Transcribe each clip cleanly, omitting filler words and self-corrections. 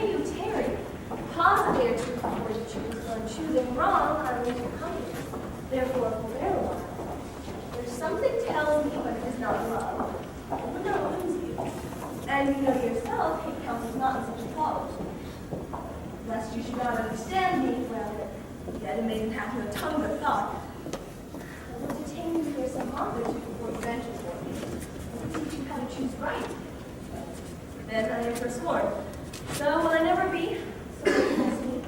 pray you tarry. Pause a day or two before you choose, for in choosing wrong, I lose your company. Therefore, forbear a while. There's something tells me, but it is not love. I would not lose you. And you know yourself, hate counsels not in such a fault. Lest you should not understand me, well, yet it maiden hath no tongue but thought. I will detain you here some month or two before you venture for me. I will teach you how to choose right. Then I am forsworn. So will I never be, so will you miss me.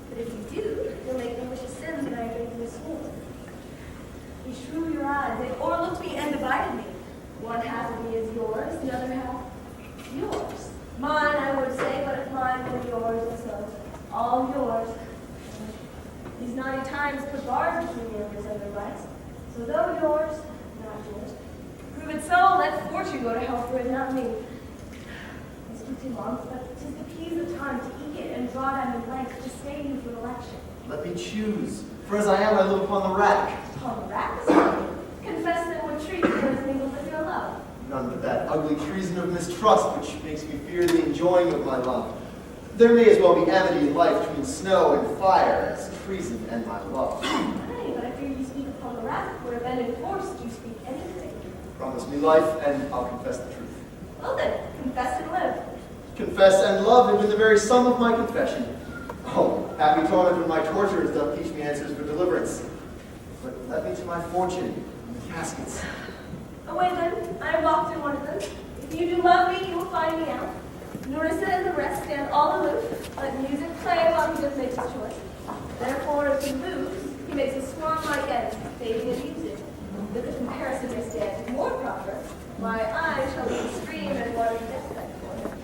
But if you do, you'll make me wish a sin that I gave you a sword. Be shrewd your eyes, they o'erlooked me and divided me. One half of me is yours, the other half yours. Mine, I would say, but if mine were yours, and so all yours. These naughty times put bars between yours and their rights. So though yours, not yours, prove it so, let fortune go to hell for it, not me. I speak too long, but 'tis the keys of time to eke it and draw down in blank to stay you for an election. Let me choose, for as I am, I live upon the rack. Upon the rack? Confess then what treason is mingled with your love. None but that ugly treason of mistrust which makes me fear the enjoying of my love. There may as well be amity in life between snow and fire as treason and my love. Aye, but I fear you speak upon the rack, where then in force you speak anything. Promise me life, and I'll confess the truth. Well then, confess and live. Confess and love have been the very sum of my confession. Oh, happy torment when my torturers doth teach me answers for deliverance. But let me to my fortune in the caskets. Away then, I am locked in one of them. If you do love me, you will find me out. Norissa and the rest stand all aloof. Let music play while he does make his choice. Therefore, if he moves, he makes a swan like end, fading and music. That the comparison may stand more proper, my eyes shall be a stream and water despite for him.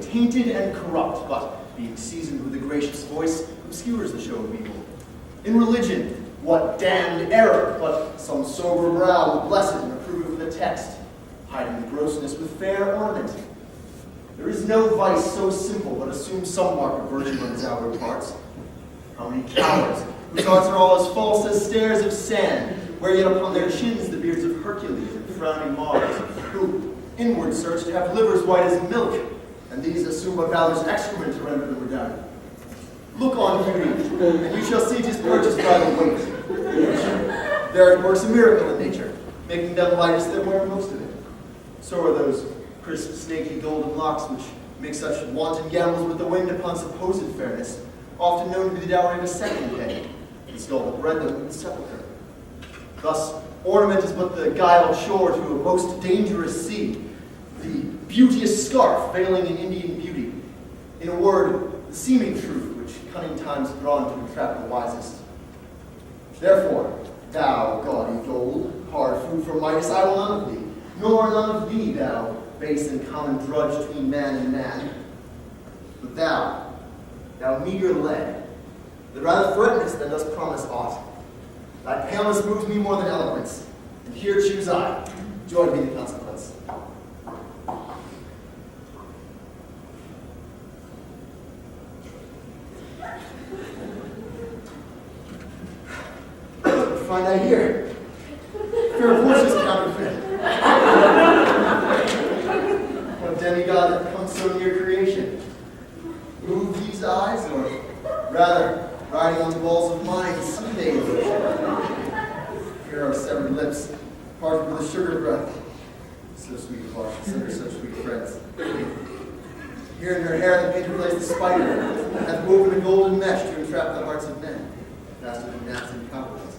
Tainted and corrupt, but being seasoned with a gracious voice, obscures the show of evil. In religion, what damned error, but some sober brow will bless it and approve it with a text, hiding the grossness with fair ornament. There is no vice so simple, but assumes some mark of virtue on its outward parts. How many cowards, whose hearts are all as false as stairs of sand, wear yet upon their chins the beards of Hercules and frowning Mars, who, inward search, to have livers white as milk, and these assume but valor's excrement to render them redoubted. Look on beauty, and you shall see 'tis purchased by the weight. There works a miracle in nature, making them lightest that wear most of it. So are those crisp, snaky golden locks which make such wanton gambles with the wind upon supposed fairness, often known to be the dowry of a second day, the skull that bred them in the sepulchre. Thus, ornament is but the guiled shore to a most dangerous sea, the beauteous scarf veiling in Indian beauty. In a word, the seeming truth which cunning times have drawn to entrap the wisest. Therefore, thou gaudy gold, hard food for Midas, I will none of thee, nor none of thee, thou base and common drudge between man and man. But thou meager lead, that rather threatens than does promise aught. Thy paleness moves me more than eloquence, and here choose I, joy be the consequence. Find I here. Fair voices counterfeit. What demigod that comes so near creation? Move these eyes, or rather, riding on the walls of mine, someday illusion. Here are severed lips, parted with a sugar breath. So sweet a heart, such sweet friends. Here in her hair the painter plays the spider, hath woven a golden mesh to entrap the hearts of men, faster than gnats and cobwebs.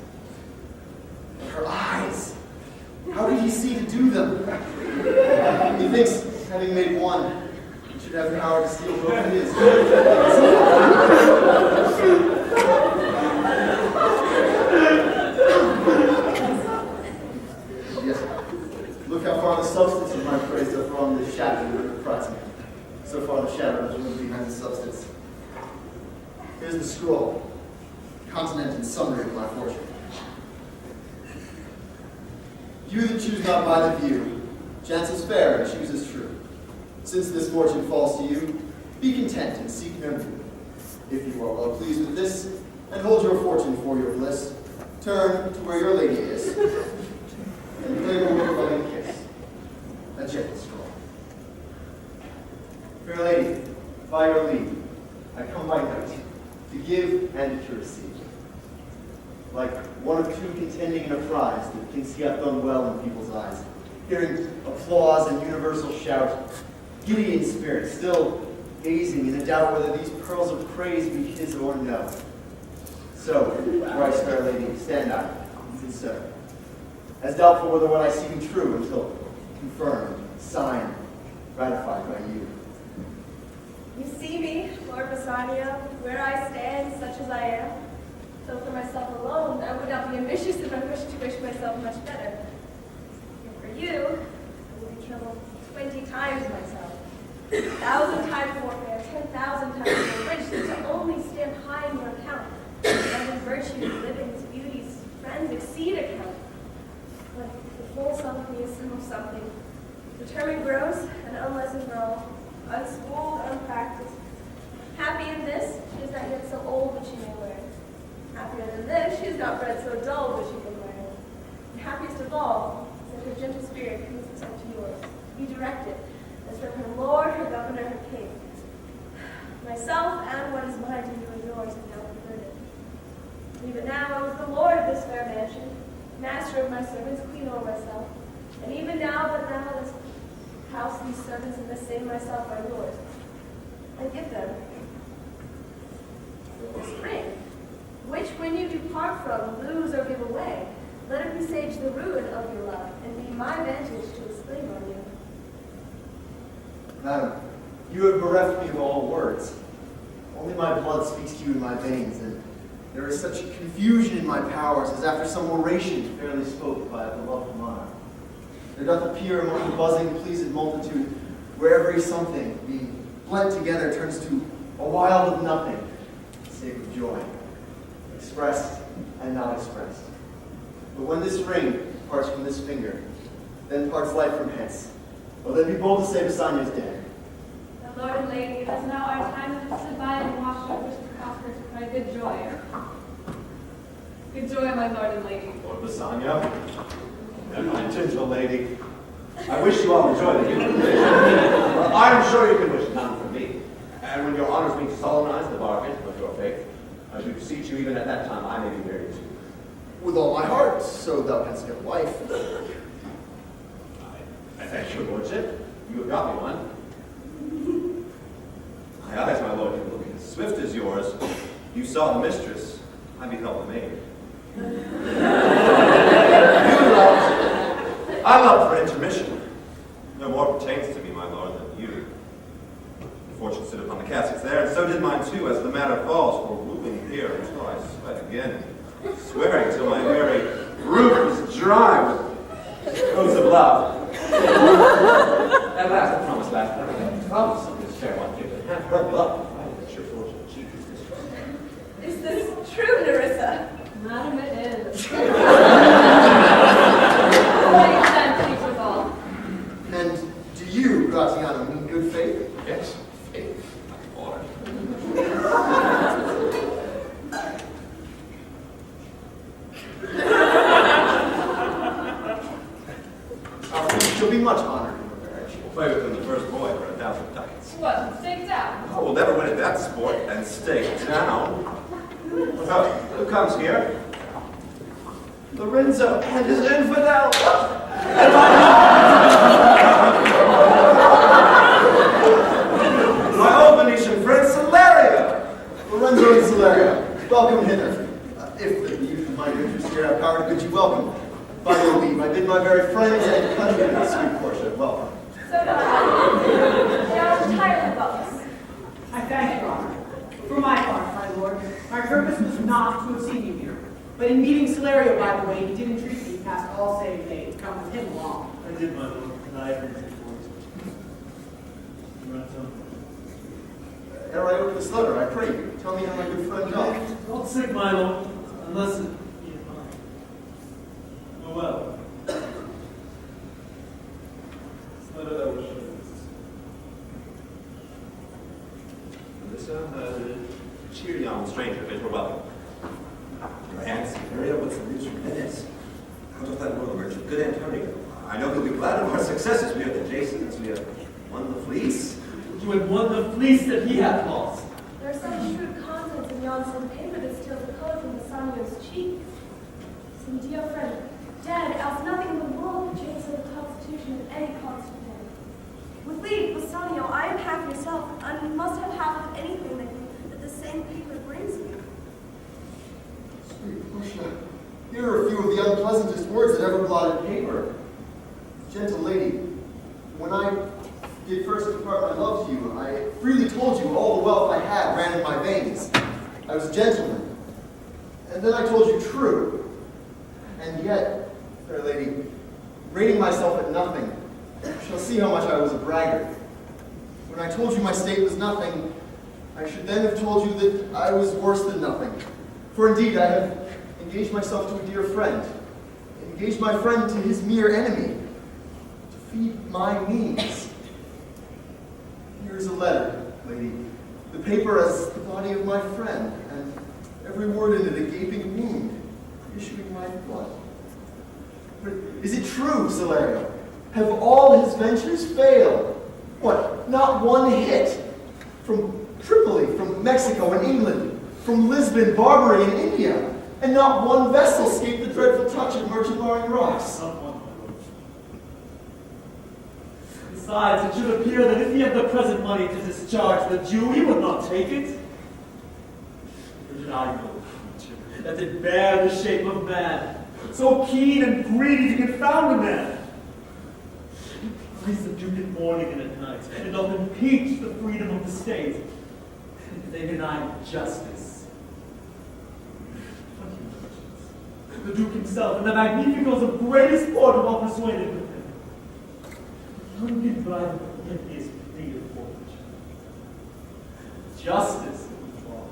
Her eyes! How did he see to do them? Methinks, having made one, he should have power to steal both his. Yes. Look how far the substance of my praise doth wrong the shadow that reprising. So far the shadow is removed behind the substance. Here's the scroll, continent and summary of my fortune. You that choose not by the view, chance is fair and choose is true. Since this fortune falls to you, be content and seek no new. If you are well pleased with this, and hold your fortune for your bliss, turn to where your lady is, and claim a loving kiss, a gentle scroll. Fair lady, by your leave, I come by night, to give and to receive. Like one of two contending in a prize that thinks he hath done well in people's eyes, hearing applause and universal shout, giddy in spirit, still gazing in a doubt whether these pearls of praise be his or no. So, thrice fair lady, stand I, even so, as doubtful whether what I see be true until confirmed, signed, ratified by you. You see me, Lord Bassanio, where I stand, such as I am. So for myself alone, I would not be ambitious if I wished to wish myself much better. And for you, I would be troubled 20 times myself. 1,000 times more fair, 10,000 times more rich, than to only stand high in your account. And in virtues, livings, beauties, friends exceed account. But the full something is some of something. Determined gross and unlessoned wrong, unschooled, unpracticed. Happy in this, she is not yet so old that she may learn. Happier than this, she is not bred so dull that she can learn. And happiest of all is that her gentle spirit commits itself to yours, to be directed, as from her lord, her governor, her king. Myself and what is mine to you and yours have now converted. And even now I was the lord of this fair mansion, master of my servants, queen over myself. And even now, but now this house, these servants, and this same myself are yours. I give them this ring, which when you depart from, lose or give away, let it presage the ruin of your love, and be my vantage to exclaim on you. Madam, you have bereft me of all words. Only my blood speaks to you in my veins, and there is such confusion in my powers as after some oration fairly spoke by a beloved monarch. There doth appear among the buzzing, pleased multitude, where every something, being blent together, turns to a wild of nothing, save of joy, expressed and not expressed. But when this ring parts from this finger, then parts life from hence. Well, then be bold to say Bassanio's dead. The Lord and Lady, it is now our time to sit by and watch our wish to prosper to my good joy. Good joy, my Lord and Lady. Lord Bassanio, and my gentle lady, I wish you all the joy that you can wish. Well, I am sure you can wish none from me. And when your honors being solemnized the bargain of your faith, I do beseech you even at that time I may be married to you. With all my heart, so thou canst get a wife. I thank your lordship. You have got me one. My eyes, my lord, can look as swift as yours. You saw the mistress, I beheld the maid. You loved, I loved for intermission. No more pertains to me, my lord, than you. Fortune stood upon the caskets there, and so did mine too, as the matter falls, for wooing here until I sweat again, swearing till my very roof is dry with oaths of love. At last, I promised last night that I promise of this fair one given, and have her love, provided that your fortune achieve this. Is this true, Nerissa. Madam, it is. Makes sense, teachers all. And do you, Gratiano, mean good faith? Yes, faith, my lord. She'll be much honored in your marriage. We'll play with him the first boy for 1,000 ducats. What, staked out? Oh, we'll never win at that sport and stay down. Oh, who comes here? Lorenzo and his infidel. My old Venetian friend, Celerio. Lorenzo and Celerio, welcome hither. If the youth of my interest here have power to bid you welcome, by your leave, I bid my very friends and countrymen, sweet Portia, welcome. So do I. They are entirely thoughtless. I thank your honor. For my part, my lord, my purpose was not to have seen you here. But in meeting Celerio, by the way, he did entreat me past all save days. Come with him along. I did, my lord, and I agreed to it. Ere I open this letter, I pray you, tell me how my good friend doth. Don't sick, my lord, unless it be mine. Oh well. This letter that will show you this. Melissa, cheer young stranger, bid her welcome. Your aunt Celerio, what's the news from Venice? How's that royal merchant? Good Antonio. I know he'll be glad of our successes. We have the Jasons, we have won the fleece. You had won the fleece that he had lost. There are some shrewd contents in yon same paper that steals the color from Bassanio's cheeks. Some dear friend, dead, else nothing in the world could change the constitution of any constant man. With leave, Bassanio, I am half yourself, and must have half of anything that the same paper brings me. Sweet Portia, here are a few of the unpleasantest words that ever blotted paper. Gentle lady, when I did first impart my love to you, I freely told you all the wealth I had ran in my veins. I was a gentleman. And then I told you true. And yet, fair lady, rating myself at nothing, you shall see how much I was a braggart. When I told you my state was nothing, I should then have told you that I was worse than nothing. For indeed, I have engaged myself to a dear friend, engaged my friend to his mere enemy, to feed my needs. Here is a letter, lady. The paper as the body of my friend, and every word in it a gaping wound, issuing my blood. But is it true, Celerio? Have all his ventures failed? What, not one hit? From Tripoli, from Mexico and England, from Lisbon, Barbary, and India, and not one vessel escaped the dreadful touch of merchant-barring rocks. Not one, my lord. Besides, it should appear that if he had the present money to discharge the Jew, he would not take it. For did I know a creature that did bear the shape of man, so keen and greedy to confound a man? He cries the Duke at morning and at night, and doth impeach the freedom of the state. And they deny justice. But you merchants, the Duke himself and the Magnificos of greatest sport have all persuaded with him. None can bribe yet he is free of fortune. Justice is law.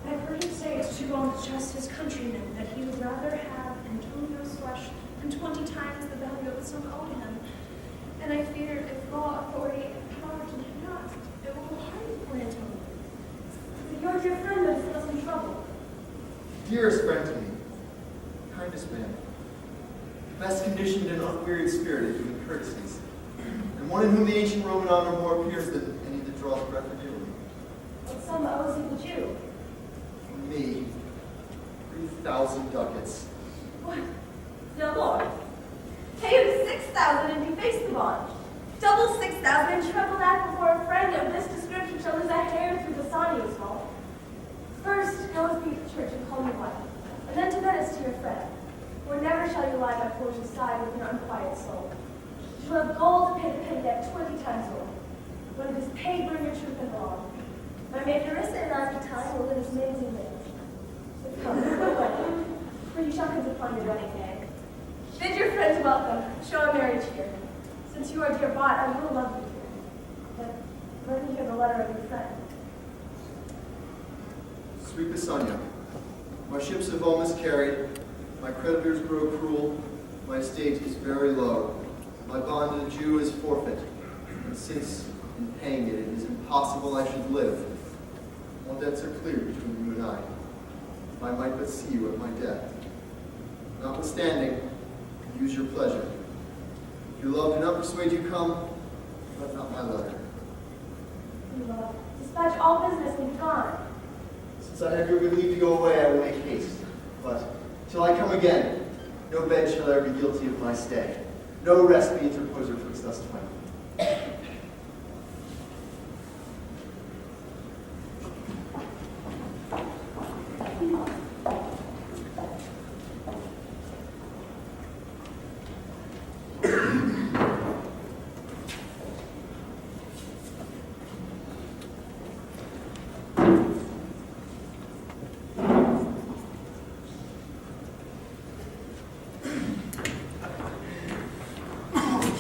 I've heard him say it's to wrong to trust his countrymen, that he would rather have Antonio's flesh than 20 times the value of the sum owed him. And I fear if law, authority, and power can not, it will go hard for Antonio. But your dear friend knows us in trouble. Dearest friend to me, kindest man, best conditioned and unwearied spirit in human courtesies, and one in whom the ancient Roman honor more appears than any that draws breath of Italy. What sum owes he the Jew? For me, 3,000 ducats. What? Still more. Pay him 6,000 and deface the bond. Double 6,000 and treble that before a friend of this description shall lose a hair through Bassanio's fault. First, go with me to church and call me wife, and then to Venice to your friend. For never shall you lie by Portia's side with your unquiet soul. You shall have gold to pay the petty debt 20 times over. When it is paid, bring your troop and along. My maid Nerissa and I for time will live as maids and maids. So come, go away, for you shall come upon your wedding day. Bid your friends welcome, show a merry cheer. Since you are dear bought, I will love you dear. But let me hear the letter of your friend. Sweet Basanya, my ships have all miscarried, my creditors grow cruel, my estate is very low, my bond to the Jew is forfeit, and since in paying it, it is impossible I should live. All debts are clear between you and I. If I might but see you at my death. Notwithstanding, use your pleasure. If your love do not persuade you, come, but not my letter. Love, dispatch all business and be gone. Since I have your good leave to go away, I will make haste. But till I come again, no bed shall ever be guilty of my stay. No rest be interposer twixt us twain.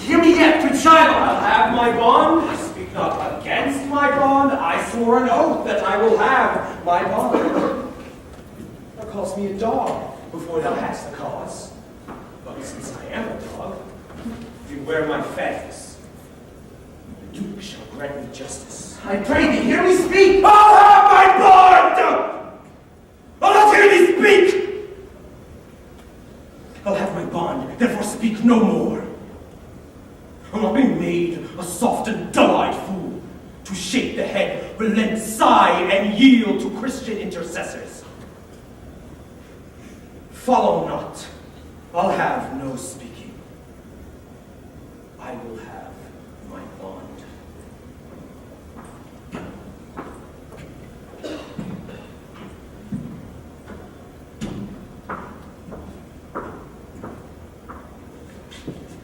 Hear me yet, good child. I'll have my bond. I speak not against my bond. I swore an oath that I will have my bond. Thou callest me a dog before thou hast the cause. But since I am a dog, beware my fangs. The Duke shall grant me justice. I pray thee, hear me speak. I'll have my bond! I'll not hear thee speak! I'll have my bond, therefore speak no more. I'll not be made a soft and dull-eyed fool, to shake the head, relent, sigh, and yield to Christian intercessors. Follow not, I'll have no speaking. I will have my bond.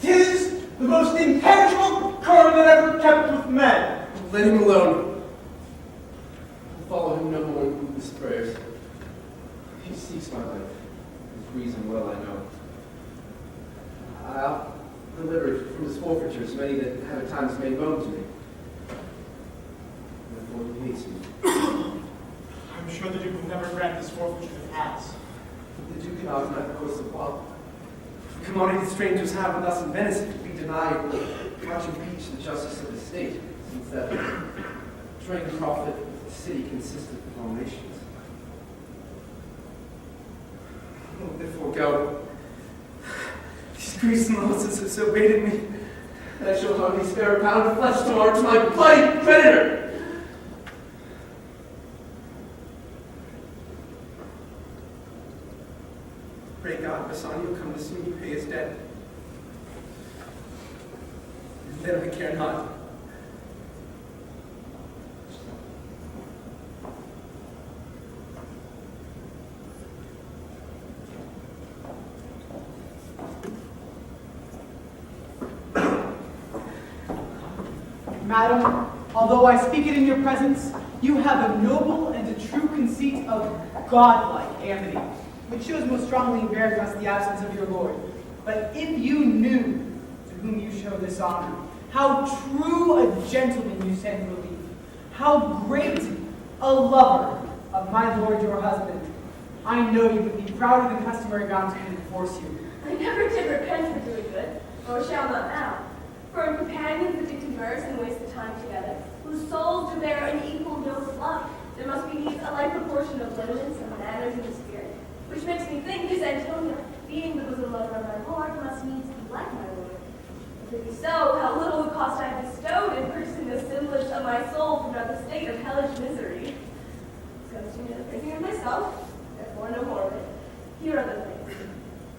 Tis the most impenetrable current that ever kept with men. Let him alone. I'll follow him no more in his prayers. He seeks my life. With reason well, I know. I'll deliver from his forfeitures many that have at times made moan to me. Therefore he hates me. I'm sure the Duke will never grant this forfeiture to pass. The Duke and I was not close to while. The commodity that strangers have with us in Venice be denied will much impeach the justice of the state, since that trade profit of the city consisted of all nations. Oh, therefore go. These griefs and losses have so baited me that I shall hardly spare a pound of flesh tomorrow to my bloody creditor. Pray God Bassanio will come to see me pay his debt. And then I care not. Madam, although I speak it in your presence, you have a noble and a true conceit of godlike amity, which shows most strongly in bearing us the absence of your lord. But if you knew to whom you show this honor, how true a gentleman you send relief, how great a lover of my lord your husband, I know you would be prouder than customary bound to enforce you. I never did repent for doing good, or shall not now. For in companions that do converse and waste the time together, whose souls do bear an equal dose of love, there must be needs a like proportion of lineaments and manners in the spirit. Which makes me think his Antonia, being the bosom lover of my lord, must needs be like my lord. If it be so, how little the cost I have bestowed in purchasing the semblance of my soul from out the state of hellish misery. This comes to me the praising of myself, therefore no more of it. Here are the things.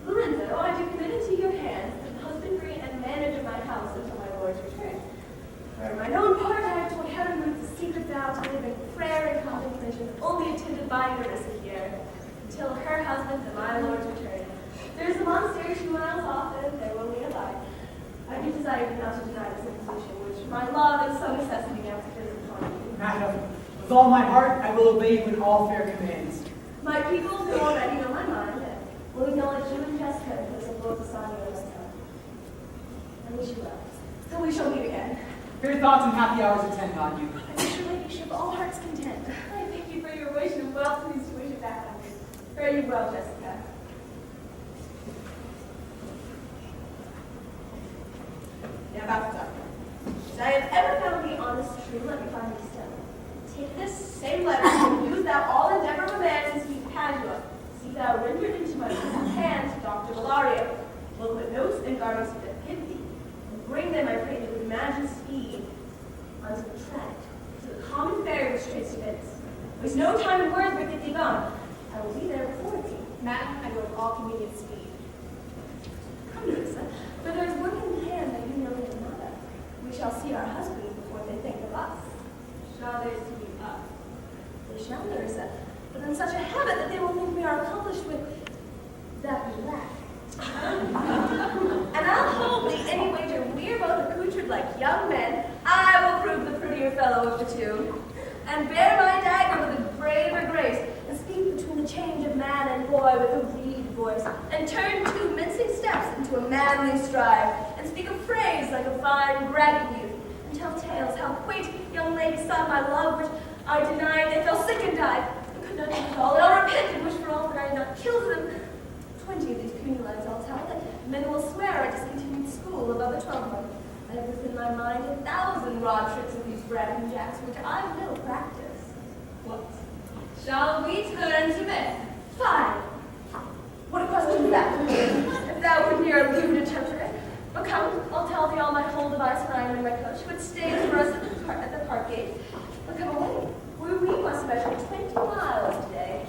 Lorenzo, I do commit into your hands the husbandry and manage of my house until my lord's return. For mine own part, I have told heaven with the secret vow to live in prayer and contemplation, only attended by Nerissa here, until her husband's and my lord's return. There is a monastery 2 miles off, and there will we abide. I do desire you not to deny this imposition, which my love and some necessity now places upon you. Madam, with all my heart, I will obey you in all fair commands. My people who already know my mind will acknowledge you and Jessica as of Lord Bassanio this time. I wish you well. Till we shall meet again. Fair thoughts and happy hours attend on you. I wish your ladyship all heart's content. I thank you for your wish and well pleased well, Jessica. Now about the doctor. If I have ever found the honest true, let me find thee still. Take this same letter, and use thou all endeavor of a man to speak Padua. See thou rendered into my hand, Dr. Valario. Will put notes and garments that fit thee, and bring them, I pray thee, with imagined speed unto the Trent, to the common ferry which trades to Venice. Waste no time in words, but get thee gone. I will be there before thee. Madam, I go with all convenient speed. Come, Lisa, for there is work in hand that you know is another. We shall see our husbands before they think of us. Shall they see us? They shall, Larissa, but in such a habit that they will think we are accomplished with that we lack. And I'll hold thee any wager we are both accoutred like young men. I will prove the prettier fellow of the two, and bear my dagger with a braver grace, and speak between the change of man and boy with a reed voice, and turn two mincing steps into a manly stride, and speak a phrase like a fine bragging youth, and tell tales how quaint young ladies sought my love, which I denied, they fell sick and died, and could not do it all, and I'll repent and wish for all that I had not killed them. 20 of these puny lives I'll tell, that men will swear I discontinued school above a 12-month. I have within my mind 1,000 raw tricks of these bragging jacks, which I will practice. What? Shall we turn to men? Fine. What a question is that? If thou wert near a lewd interpreter. But come, I'll tell thee all my whole device when I am in my coach, which stays for us at the park gate. But come away, for we must measure 20 miles today.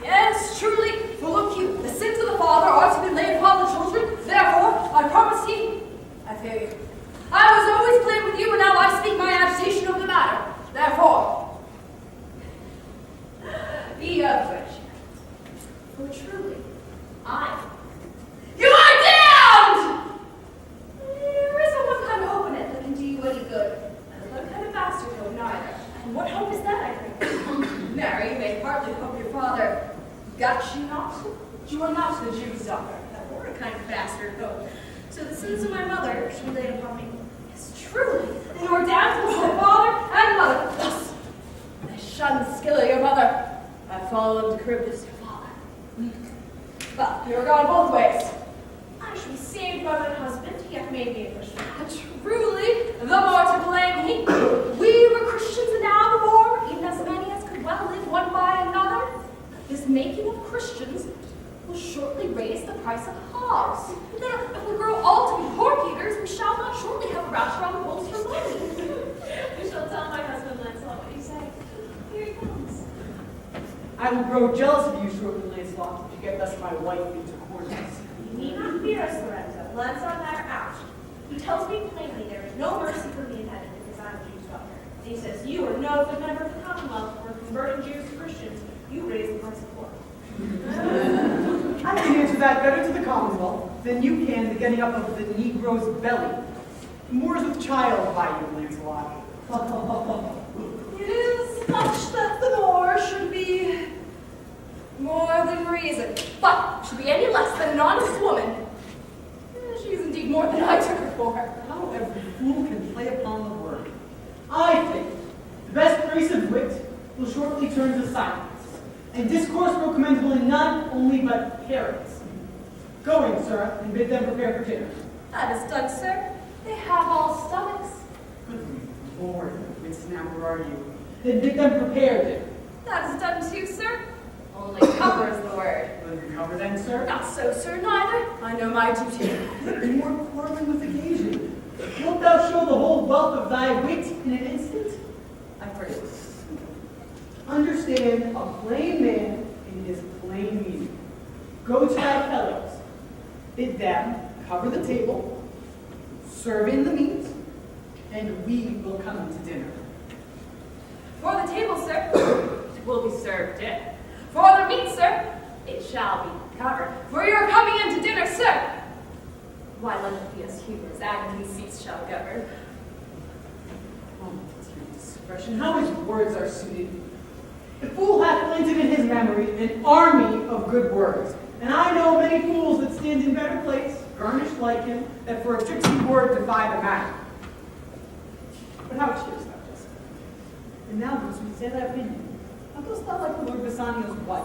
Yes, truly, for look you, the sins of the father are to be laid upon the children. Therefore, I promise ye, I fear you. I was always plain with you, and now I speak my agitation of the matter. Therefore, be of good cheer. For truly, You are damned! there is one kind of hope in it that can do you any good, and one kind of bastard hope neither. And what hope is that, I think? Mary, you may partly hope your father got you not. You are not the Jew's daughter, or a kind of bastard hope. So the sins of my mother she laid upon me. Yes, truly, and you are damned to my father and mother. Thus, I shun the skill of your mother. I follow to Charybdis, your father. But you are gone both ways. I shall be saved by my husband. He hath made me a Christian. But truly, the more to blame he. We were Christians and now the more, even as many as could well live one by another. This making of Christians will shortly raise the price of hogs. And then if we grow all to be pork eaters, we shall not shortly have a rash around the holes for money. I shall tell my husband Lancelot what you say. Here he comes. I will grow jealous of you shortly, Lancelot, if you get thus my wife into quarters. You need not fear us, Lorenzo. Lancelot and I are out. He tells me plainly there is no mercy for me in heaven because I am a Jew's daughter. And he says you are no good member of the Commonwealth for converting Jews to Christians. You raise the price of pork. I can answer that better to the Commonwealth than you can the getting up of the Negro's belly. Moors with child by you, Lancelot. It is much that the more should be more than reason, but should be any less than an honest woman. She is indeed more than I took her for. How every fool can play upon the word. I think the best grace of wit will shortly turn to silence, and discourse will commendable in none only but parents. Going, sir, and bid them prepare for dinner. That is done, sir. They have all stomachs. Good Lord, whipsnapper are you? Then bid them prepare dinner. That is done too, sir. Only cover is the word. Will you cover then, sir? Not so, sir, neither. I know my duty. More quarreling with occasion. Wilt thou show the whole wealth of thy wit in an instant? I pray. Understand a plain man in his plain meaning. Go to thy fellows. Bid them cover the table, serve in the meat, and we will come to dinner. For the table, sir, it will be served in. For the meat, sir, it shall be covered. For your coming into dinner, sir, why let it be as humor's and conceits shall govern. Oh, dear discretion, how his words are suited. The fool hath planted in his memory an army of good words, and I know many fools that stand in better place, garnished like him, that for a tricksy word defy the matter. But how cheerest thou, Jessica? And now, Bruce, we say thy opinion. How dost thou like the Lord Bassanio's wife?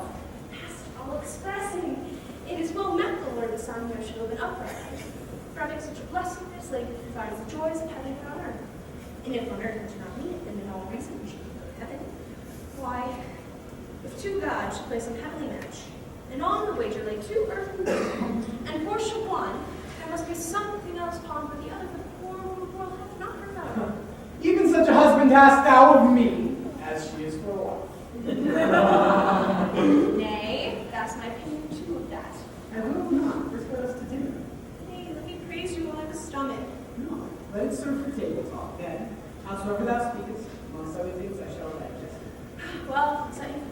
Past all expressing, it is well meant the Lord Bassanio should have been upright. For having such a blessedness, like provides the joys of heaven and on earth. And if on earth we do not need it, then in all reason we should go to heaven. Why, if two gods should play some heavenly match, and on the wager lay two earthly men, and portion one, there must be something else upon for the other, for the poor world hath not heard of. Even such a husband hast thou of me, as she is for a wife. Nay, that's my opinion too of that. I will not. First let us to dinner. Nay, let me praise you while I have a stomach. No, let it serve for table talk. Then, howsoever thou speakest, amongst other things I shall digest. Well, set you forth.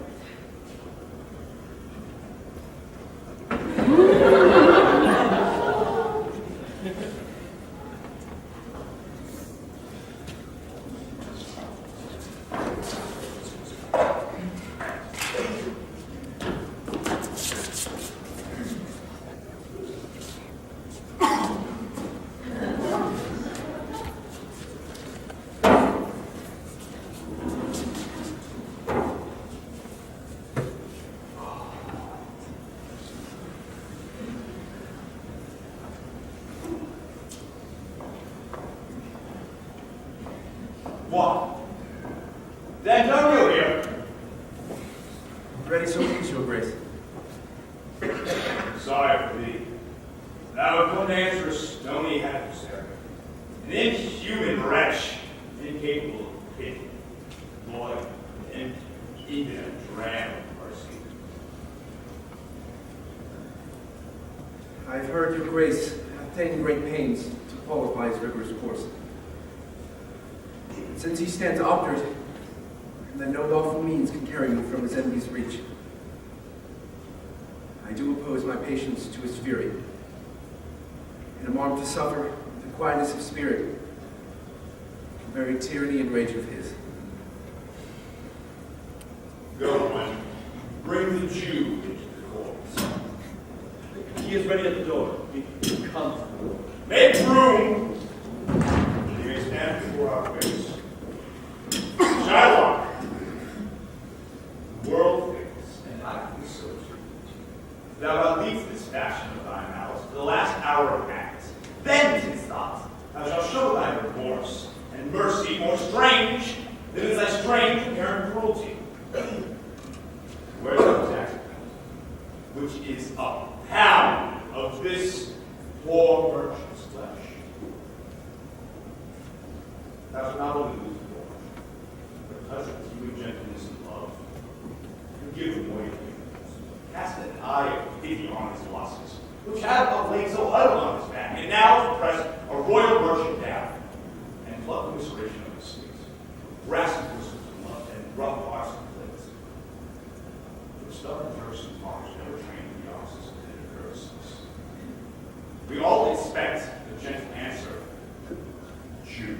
What? Then don't you here? Ready, so please, your grace. Sorry for thee. Thou couldn't answer a stony adversary. An inhuman wretch, incapable of pity, loyal, and even a dram of mercy. I've heard your grace hath taken great pains to qualify his rigorous course. Since he stands obdurate, and that no lawful means can carry me from his enemy's reach, I do oppose my patience to his fury, and am armed to suffer with the quietness of spirit, the very tyranny and rage of his. Go, and bring the Jew into the courts. He is ready at the door. Come. Make room! He may stand before our face. Shylock, the world thinks, and I think so too, thou wilt leave this fashion of thine house to the last hour of act. Then, 'tis thought, thou shalt show thy remorse and mercy more strange than is thy strange apparent cruelty. Where's the tax penalty, which is a pound of this poor merchant's flesh? Thou shalt not only lose the Lord, but touch with human gentleness and love. Forgive him what he does. Cast an eye of pity on his losses, which had of late so huddled on his back, and now to press a royal merchant down, and pluck commiseration of his state, grasping bosoms of love, and rough hearts of plates. For stubborn person fathers never trained the offices of tender courtesies. We all expect a gentle answer. Jew.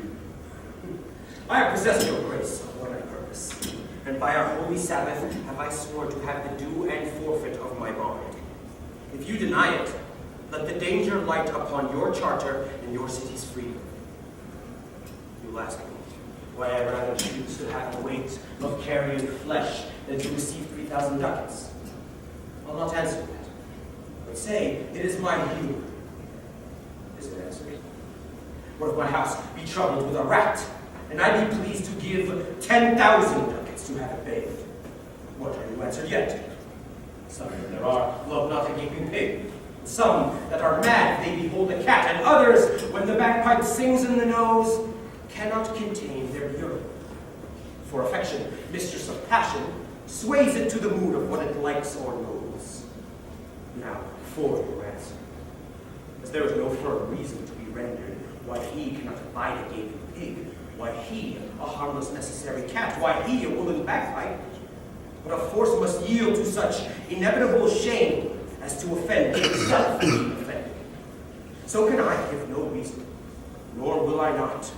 I have possessed your grace of what I purpose, and by our holy Sabbath have I sworn to have the due and forfeit of my bond. If you deny it, let the danger light upon your charter and your city's freedom. You'll ask me why I rather choose to have the weight of carrion flesh than to receive 3,000 ducats. I'll not answer that, but say it is my view. Is it answered? What if my house be troubled with a rat, and I be pleased to give 10,000 ducats to have it bathed? What are you answered yet? Some of them there are love not a gaping pig. Some that are mad, they behold a cat, and others, when the bagpipe sings in the nose, cannot contain their urine. For affection, mistress of passion, sways it to the mood of what it likes or knows. Now, for your answer, as there is no firm reason to be rendered why he cannot abide a gaping pig, why he, a harmless necessary cat, why he, a woolen bagpipe, but a force must yield to such inevitable shame as to offend himself being offended. So can I give no reason, nor will I not,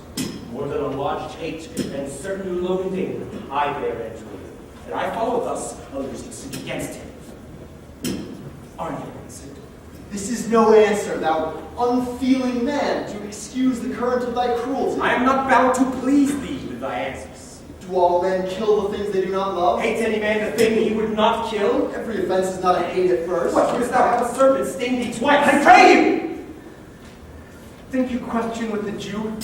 more than a lodged hate and certain loathing I bear unto him, and I follow thus a losing suit against him. Are you answered? This is no answer, thou unfeeling man, to excuse the current of thy cruelty. I am not bound to please thee with thy answers. Do all men kill the things they do not love? Hates any man the thing he would not kill? Every offense is not a hate at first. What, wouldst thou have a serpent sting thee twice? I pray you! Think you question with the Jew?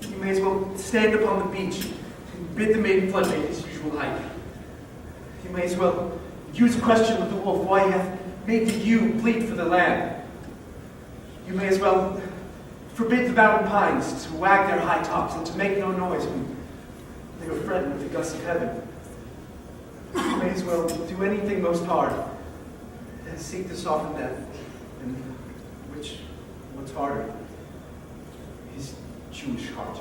You may as well stand upon the beach and bid the maiden flood make his usual height. You may as well use question with the wolf why he hath made the ewe bleat for the lamb. You may as well forbid the mountain pines to wag their high tops and to make no noise when they are threatened with the gusts of heaven. You may as well do anything most hard and seek to soften death, and what's harder, his Jewish heart.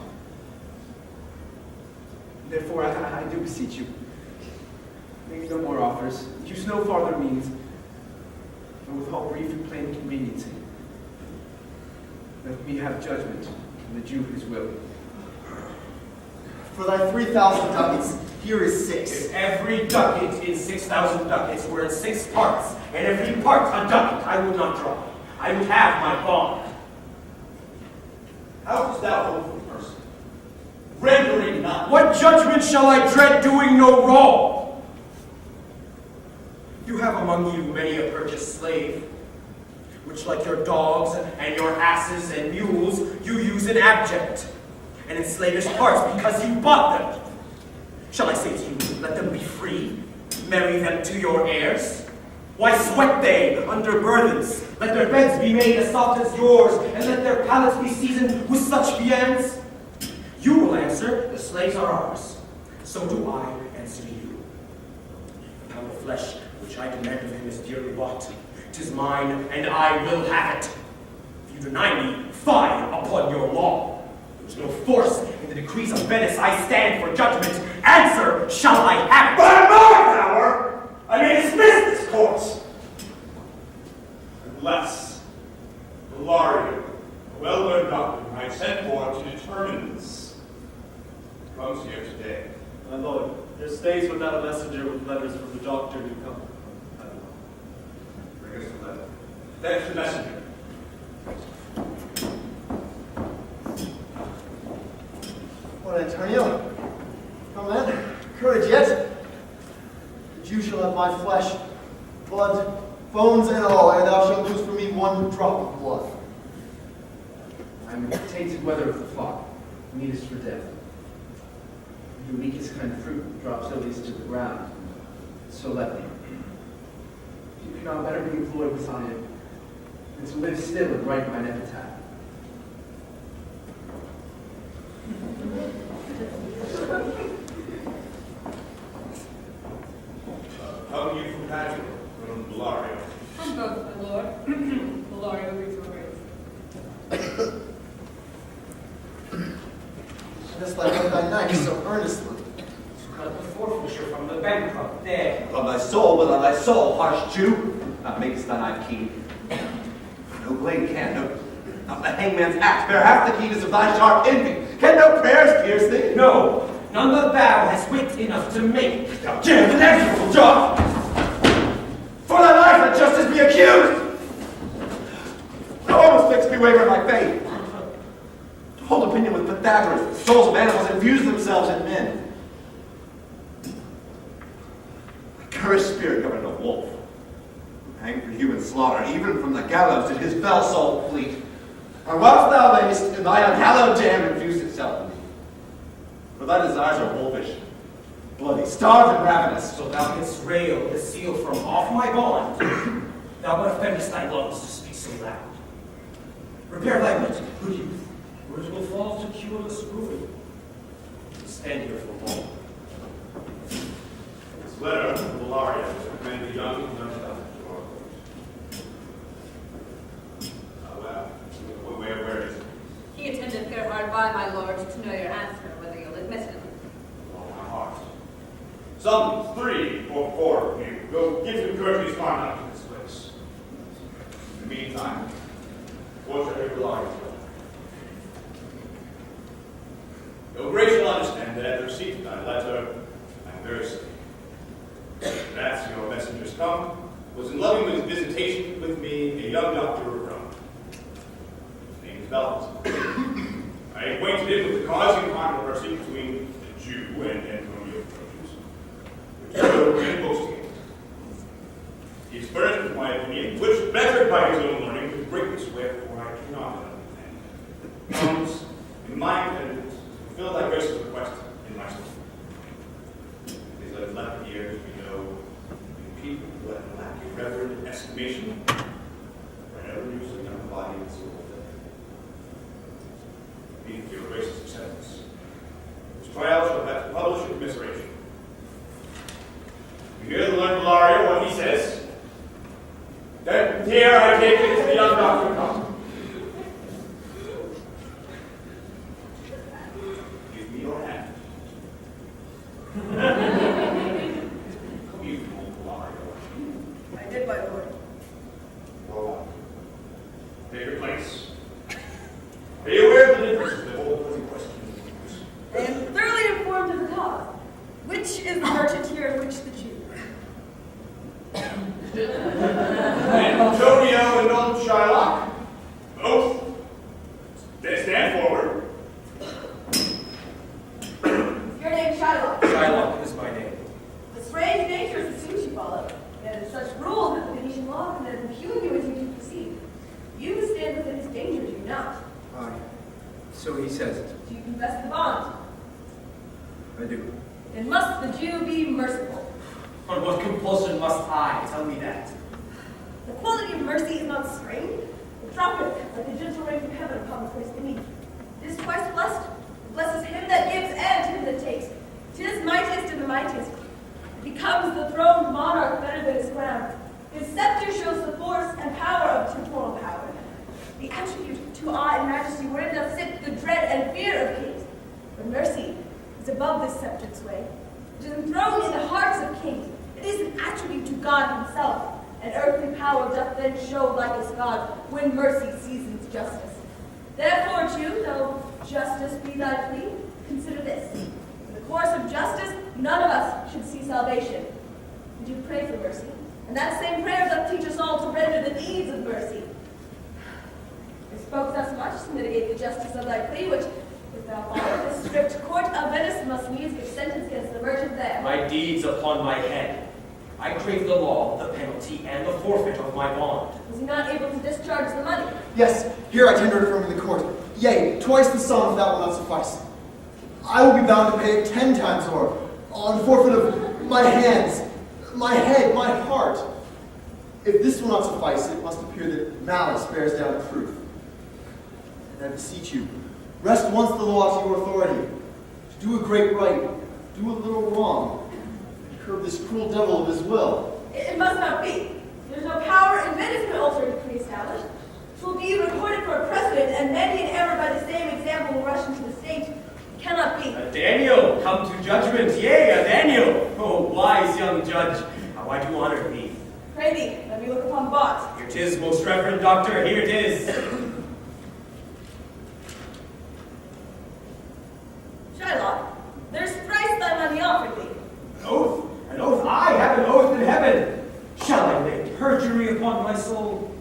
Therefore, I do beseech you, make no more offers, use no farther means, but with all brief and plain conveniency. Let me have judgment, and the Jew his will. For thy 3,000 ducats, here is 6. If every ducat in 6,000 ducats were in 6 parts, and every part a ducat, I would not draw. I would have my bond. How dost thou hope for mercy? Rendering none. What judgment shall I dread doing no wrong? You have among you many a purchased slave, which like your dogs and your asses and mules, you use in abject and in slavish parts because you bought them. Shall I say to you, let them be free, marry them to your heirs? Why sweat they under burthens? Let their beds be made as soft as yours, and let their palates be seasoned with such viands. You will answer, the slaves are ours. So do I answer you. The pound of flesh which I demand of him is dearly bought. 'Tis mine, and I will have it. If you deny me, fine upon your law. There's no force in the decrees of Venice. I stand for judgment. Answer, shall I have it? By my power, I may dismiss this course. Unless Maury, a well-learned doctor whom I sent for to determine this, comes here today. My lord, there stays without a messenger with letters from the doctor to come. Bring us the letter. Fetch the messenger. What, Antonio? Come then, courage yet. The Jew shall have my flesh, blood, bones and all, ere thou shalt lose from me one drop of blood. I am tainted wether of the flock, meetest for death. The weakest kind of fruit drops earliest to the ground, so let me. You cannot better be employed with on him than to live still and write mine epitaph. Come you from Padua, from Bellario. From both, my lord. Bellario reads your grace. Just like what thy knight so earnestly. Cut the forfeiture from the bankrupt there. From thy soul, but on thy soul, harsh Jew, thou makest thy knife keen. No blade can, not the hangman's axe, bear half the keenness of thy sharp envy. Can no prayers pierce thee? No, none but thou has wit enough to make. Thou damned inexorable dog! For thy life let justice be accused! Thou almost makes me waver in my faith. To hold opinion with Pythagoras, the souls of animals infuse themselves in men. A currish spirit governed a wolf, who hanged for human slaughter, even from the gallows did his fell soul fleet. And whilst thou layest, in thy unhallowed dam infused itself in thee. For thy desires are wolfish, bloody, starved, and ravenous. So thou canst rail the seal from off my bond. Thou but offendest thy lungs to speak so loud. Repair thy wit, good youth, or it will fall to cureless ruin. Stand here for long. This letter from Bellario is to commend the young and young doctor to our court. Where is it? He attendeth here hard by, my lord, to know your answer, whether you'll admit him. Oh, my heart. Some 3 or 4 of you go give him courteous conduct in this place. In the meantime, what shall I rely on? Your grace will understand that at the receipt of thy letter, I am very sick. That your messengers come was in loving visitation with me a young doctor of Rome. His name is Bellas. I acquainted him with the causing controversy between the Jew and Antonio. so grand boasting. He is furnished with my opinion, which, bettered by his own learning, with greatness wherefore I cannot understand. Comes in my independence to fulfill thy grace's request in my soul. It is of left here, as we know, in people who have lack a reverend estimation, whenever usually young body and soul. Be to your grace's acceptance. This trial shall have to publish a commiseration. You hear the learned Lario, what he says? Then here I take it as the young doctor comes. Give me your hand. You old Lario. I did, my lord. Roll up. Take your place. Are you aware of the differences that hold the question? I am thoroughly informed of the cause. Which is the merchant here and which the Jew? Antonio and old Shylock, both. They stand forward. Your name Shylock. Shylock is my name. The strange nature of the suit you follow, and such rules that the Venetian law can impugn you as you do proceed. You stand within his danger, do you not? Aye. So he says. Do you confess the bond? I do. Then must the Jew be merciful? On what compulsion must I? Tell me that. The quality of mercy is not strained. It droppeth like a gentle rain from heaven upon the place beneath. It is twice blessed. It blesses him that gives and him that takes. 'Tis mightiest in the mightiest. It becomes the throned monarch better than his crown. His scepter shows the force and power of temporal power. The attribute to awe and majesty wherein doth sit the dread and fear of kings. But mercy is above this sceptred sway. It is enthroned in the hearts of kings. It is an attribute to God himself. And earthly power doth then show like as God, when mercy seasons justice. Therefore, Jew, though justice be thy plea, consider this. In the course of justice, none of us should see salvation. We do pray for mercy, and that same prayer doth teach us all to render the needs of mercy. I spoke thus much to mitigate the justice of thy plea, which, if thou follow the strict court of Venice, must needs give sentence against the merchant there. My deeds upon my head. I crave the law, the penalty, and the forfeit of my bond. Was he not able to discharge the money? Yes, here I tender it from in the court. Yea, twice the sum if that will not suffice. I will be bound to pay it 10 times more, on forfeit of my hands, my head, my heart. If this will not suffice, it must appear that malice bears down truth. And I beseech you, rest once the law to your authority. To do a great right, do a little wrong, and curb this cruel devil of his will. It must not be. There's no power in Venice can alter a decree established. It will be recorded for a precedent, and many an error by the same example will rush into the state. It cannot be. A Daniel, come to judgment, yea, a Daniel. Oh, wise young judge, how I do honor thee. Pray thee, let me look upon the bond. Here 'tis, most reverend doctor, here it is. Shylock, there's thrice thy money offered thee. An oath? An oath? I have an oath in heaven. Shall I lay perjury upon my soul?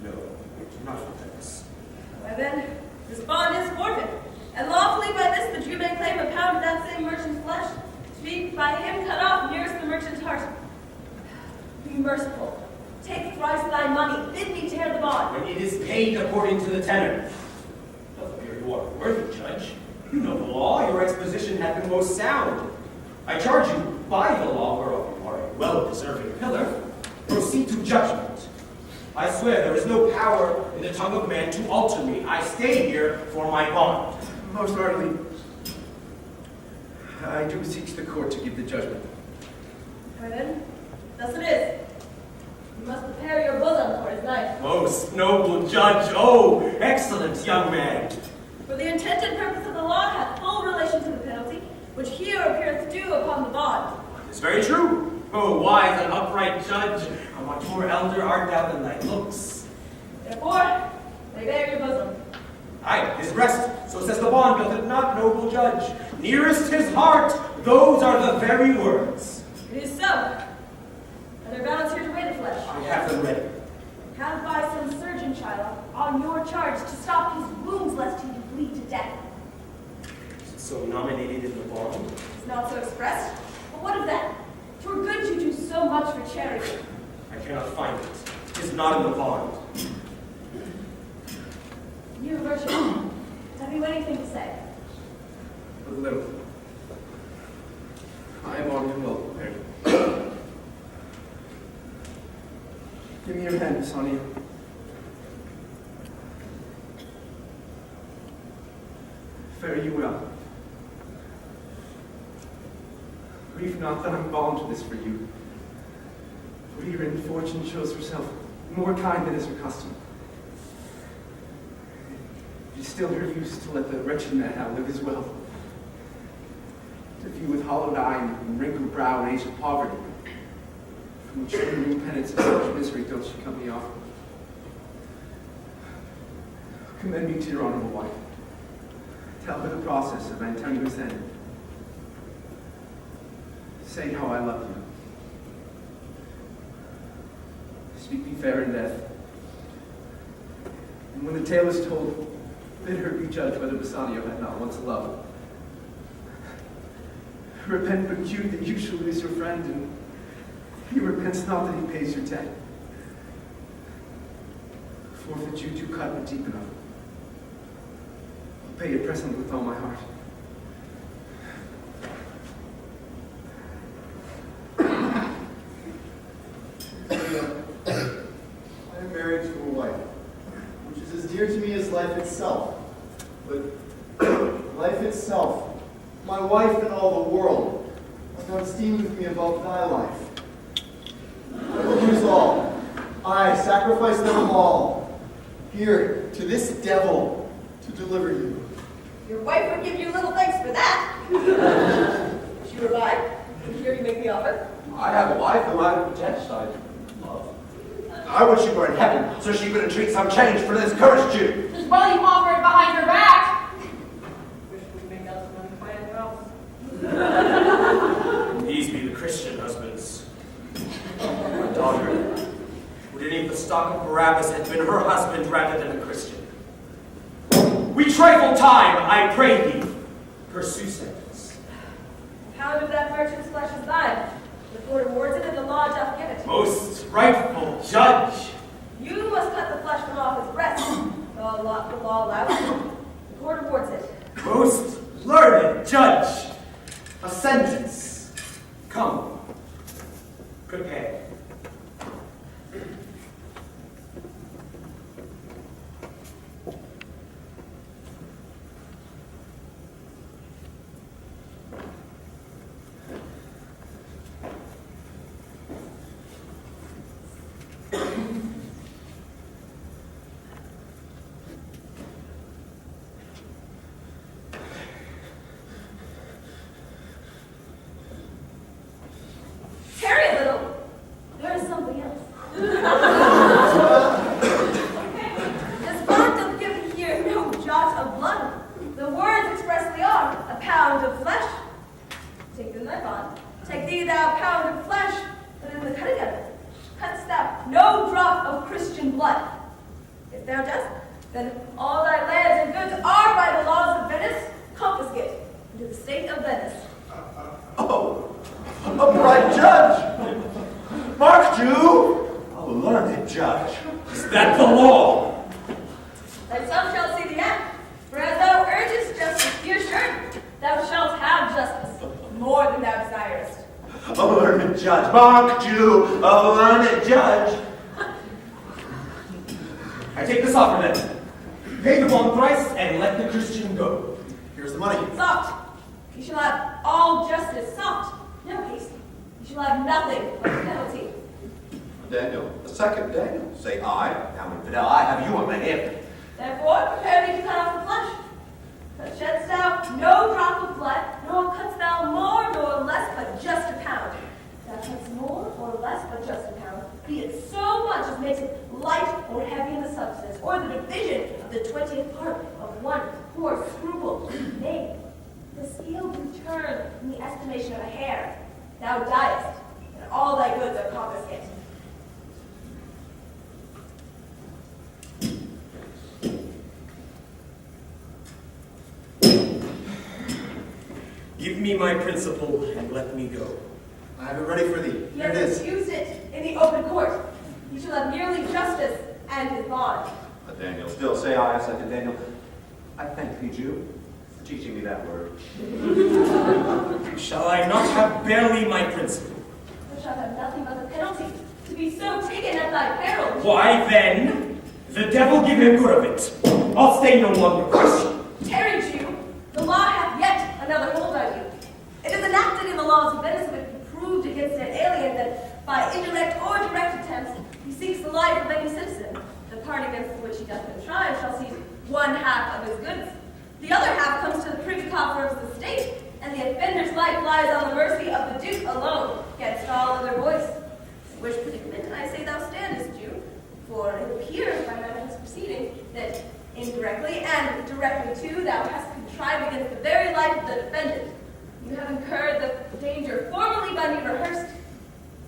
No, I do not confess. Why then, this bond is forfeit, and lawfully by this the Jew may claim a pound of that same merchant's flesh, to be by him cut off nearest the merchant's heart. Be merciful. Take thrice thy money. Bid me tear the bond. When it is paid according to the tenor. Doth appear you are a worthy judge. You know the law, your exposition hath been most sound. I charge you by the law whereof you are a well-deserving pillar. Proceed to judgment. I swear there is no power in the tongue of man to alter me. I stay here for my bond. Most heartily, I do beseech the court to give the judgment. Why then, thus it is. You must prepare your bosom for his knife. Most noble judge, oh, excellent young man. For the intended purpose of the law hath full relation to the penalty, which here appeareth due upon the bond. It's very true. Oh, wise and upright judge, how much more elder art thou than thy looks. Therefore, lay bare your bosom. Aye, his breast, so says the bond, doth it not, noble judge? Nearest his heart, those are the very words. It is so. Are there balance here to weigh the flesh? I have them ready. Have by some surgeon, Shylock, on your charge to stop his wounds lest he bleed to death. So nominated in the bond? It's not so expressed. But what of that? 'Twere good so much for charity? I cannot find it. It is not in the pond. Your worship, have you anything to say? A little. I am all too well prepared. Give me your hand, Sonny. Fare you well. Grieve not that I'm bound to this for you. For herein fortune shows herself more kind than is her custom. It is still her use to let the wretched man outlive his wealth. To view with hollowed eye and wrinkled brow an age of poverty, from which new penance of such misery doth she come me offer. Commend me to your honorable wife. Tell her the process of Antonio's end. Say how I love you. Speak me fair in death. And when the tale is told, bid her be judged whether Bassanio had not once a love. Repent but you that you shall lose your friend, and he repents not that he pays your debt. Forfeit you too cut but deep enough. I'll pay it presently with all my heart. I am married to a wife, which is as dear to me as life itself. But life itself, my wife and all the world, are not esteemed with me above thy life. I will use all. I sacrifice them all. Here, to this devil, to deliver you. Your wife would give you little thanks for that. She replied, "Did you hear you make the offer?" I have a wife whom I detest, I love. I wish she were in heaven, so she could entreat some change for this cursed Jew. Just while you offer it behind her back. Wish we could make out some money by anyone else. These be the Christian husbands. My daughter, would the stock of Barabbas had been her husband rather than a Christian. We trifle time, I pray thee. Pursue sentence. A pound of that merchant's flesh is thine. The court awards it and the law doth give it. Most rightful judge. You must cut the flesh from off his breast. The law allows it. The court awards it. Most learned judge. A sentence. Come. Prepare. Tarry a little. There is something else. This bond doth give here no jot of blood. The words expressly are, a pound of flesh. Take then thy bond. Take thee thou pound of flesh, but in the cutting of it, cuttest thou no drop of Christian blood. If thou dost, then all thy lands and goods are by the laws of Venice confiscate into the state of Venice. Oh, a bright judge! Mark you, a learned judge. Is that the law? Thyself shalt see the end, for as thou urgest justice, be assured, thou shalt have justice, more than thou desirest. A learned judge. Mark you, a learned judge. I take this offer then. Pay the bond price and let the Christian go. Here's the money. Soft, you shall have all justice, soft, no haste. You shall have nothing but penalty. Daniel, the second Daniel. Say I, now infidel, I have you on the hip. Therefore, prepare thee to cut off the flesh. But sheddest thou no drop of blood, nor cuttest thou more nor less but just a pound. Thou cuttest more or less but just a pound, be it so much as makes it light or heavy in the substance, or the division of the 20th part of one poor scruple. Nay, the scale do turn in the estimation of a hair. Thou diest, and all thy goods are confiscate. Give me my principal and let me go. I have it ready for thee. He Here it has is. used it in the open court. He shall have merely justice and his bond. But Daniel still say I, second Daniel. I thank thee, Jew, for teaching me that word. Shall I not have barely my principle? Thou shalt have nothing but the penalty to be so taken at thy peril. Why then, the devil give him good of it. I'll stay no longer question. Tarry, Jew, the law hath yet another hold on you. It is enacted in the laws of Venice that it be proved against an alien that by indirect or direct attempts he seeks the life of any citizen. The party against which he doth contrive shall seize one half of his goods. The other half comes to the privy coffer of the state, and the offender's life lies on the mercy of the Duke alone, against all other voice. In which predicament I say thou standest, Jew, for it appears by my man's proceeding that indirectly and directly too thou hast contrived against the very life of the defendant. You have incurred the danger formerly by me rehearsed.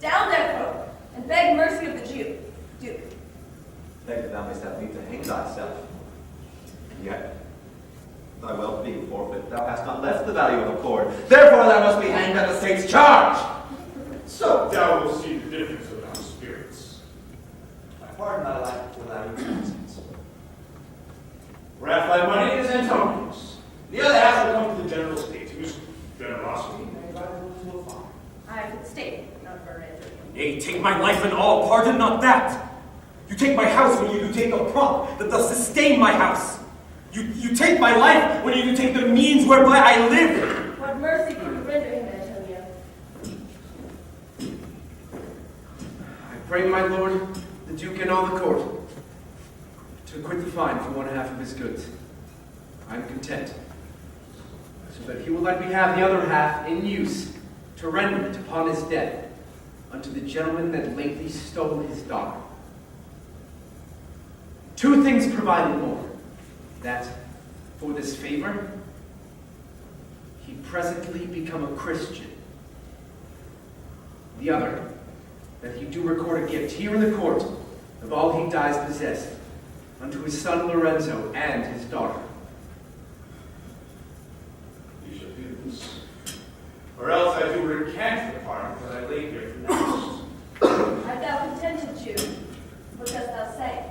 Down therefore, and beg mercy of the Jew, Duke. Beg that thou mayst have leave to hang thyself. And yet, thy wealth being forfeit, thou hast not left the value of a cord. Therefore thou must be hanged at the state's charge. So thou wilt see the difference of our spirits. I pardon thy life for thy reasons. For half thy money is Antonio's. The other half will come to the general state, whose generosity may drive him to a fire. I could stay, not for it. Nay, take my life and all, pardon not that. You take my house when you do take a prop that does sustain my house. You take my life when you do take the means whereby I live. What mercy can you render him, Antonio? I bring my lord, the Duke and all the court, to acquit the fine for one half of his goods. I am content, so that he will let me have the other half in use to render it upon his death unto the gentleman that lately stole his daughter. 2 things provided more, that for this favor he presently become a Christian. The other, that he do record a gift here in the court of all he dies possessed unto his son Lorenzo and his daughter. You shall do this. Or else I do recant the pardon that I laid here for now. Art thou contented, Jew? What dost thou say?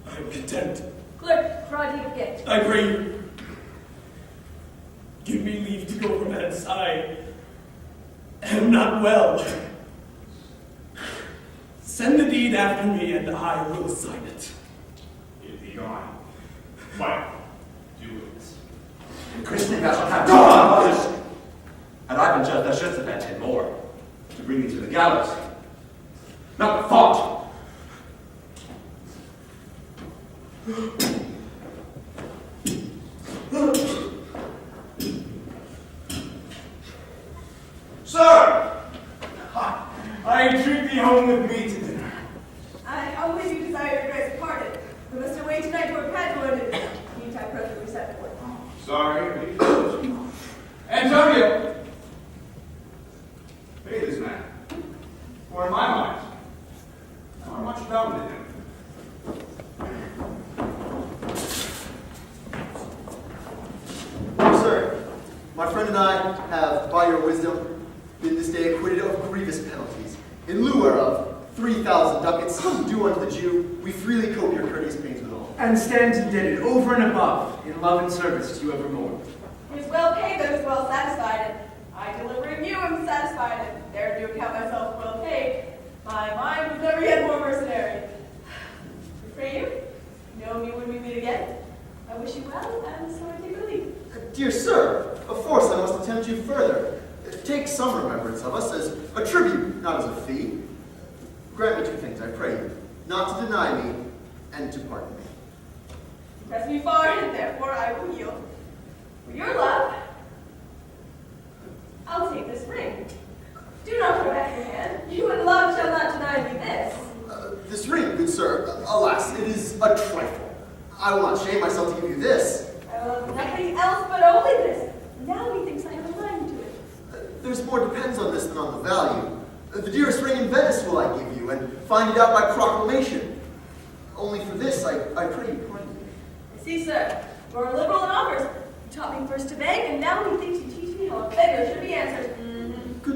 I am content. Clerk, draw deed of gift. I pray you, give me leave to go from hence. I am not well. Send the deed after me, and I will sign it. It be gone. Why, do it. Christian, thou shalt have no others. Had I been judged, thou shouldst have had 10 more to bring me to the gallows. Not the fault. Sir! I entreat thee home with me to dinner. I humbly do desire your grace pardon. We must away tonight to our Padua and meantime perfectly set forth. Sorry. Antonio! Pay this man. For in my mind, thou art much bound to him. Sir, my friend and I have, by your wisdom, been this day acquitted of grievous penalties. In lieu whereof, 3,000 ducats due unto the Jew, we freely cope your courteous pains withal. And stand indebted over and above in love and service to you evermore. He is well paid, though is well satisfied, and I delivering you am satisfied, and there do count myself well paid. My mind was never yet more mercenary. I pray you, know me when we meet again. I wish you well, and so I take a leave. Dear sir, of course I must attempt you further. Take some remembrance of us as a tribute, not as a fee. Grant me 2 things, I pray you, not to deny me, and to pardon me. You press me far, and therefore I will yield. For your love, I'll take this ring. Do not throw back your hand. You in love shall not deny me this. This ring, good sir, alas, it is a trifle. I will not shame myself to give you this. I will have nothing else but only this. Now methinks I have a mind to it. There's more depends on this than on the value. The dearest ring in Venice will I give you, and find it out by proclamation. Only for this, I pray you pardon me. See, sir, you are liberal in offers. You taught me first to beg, and now methinks you teach me how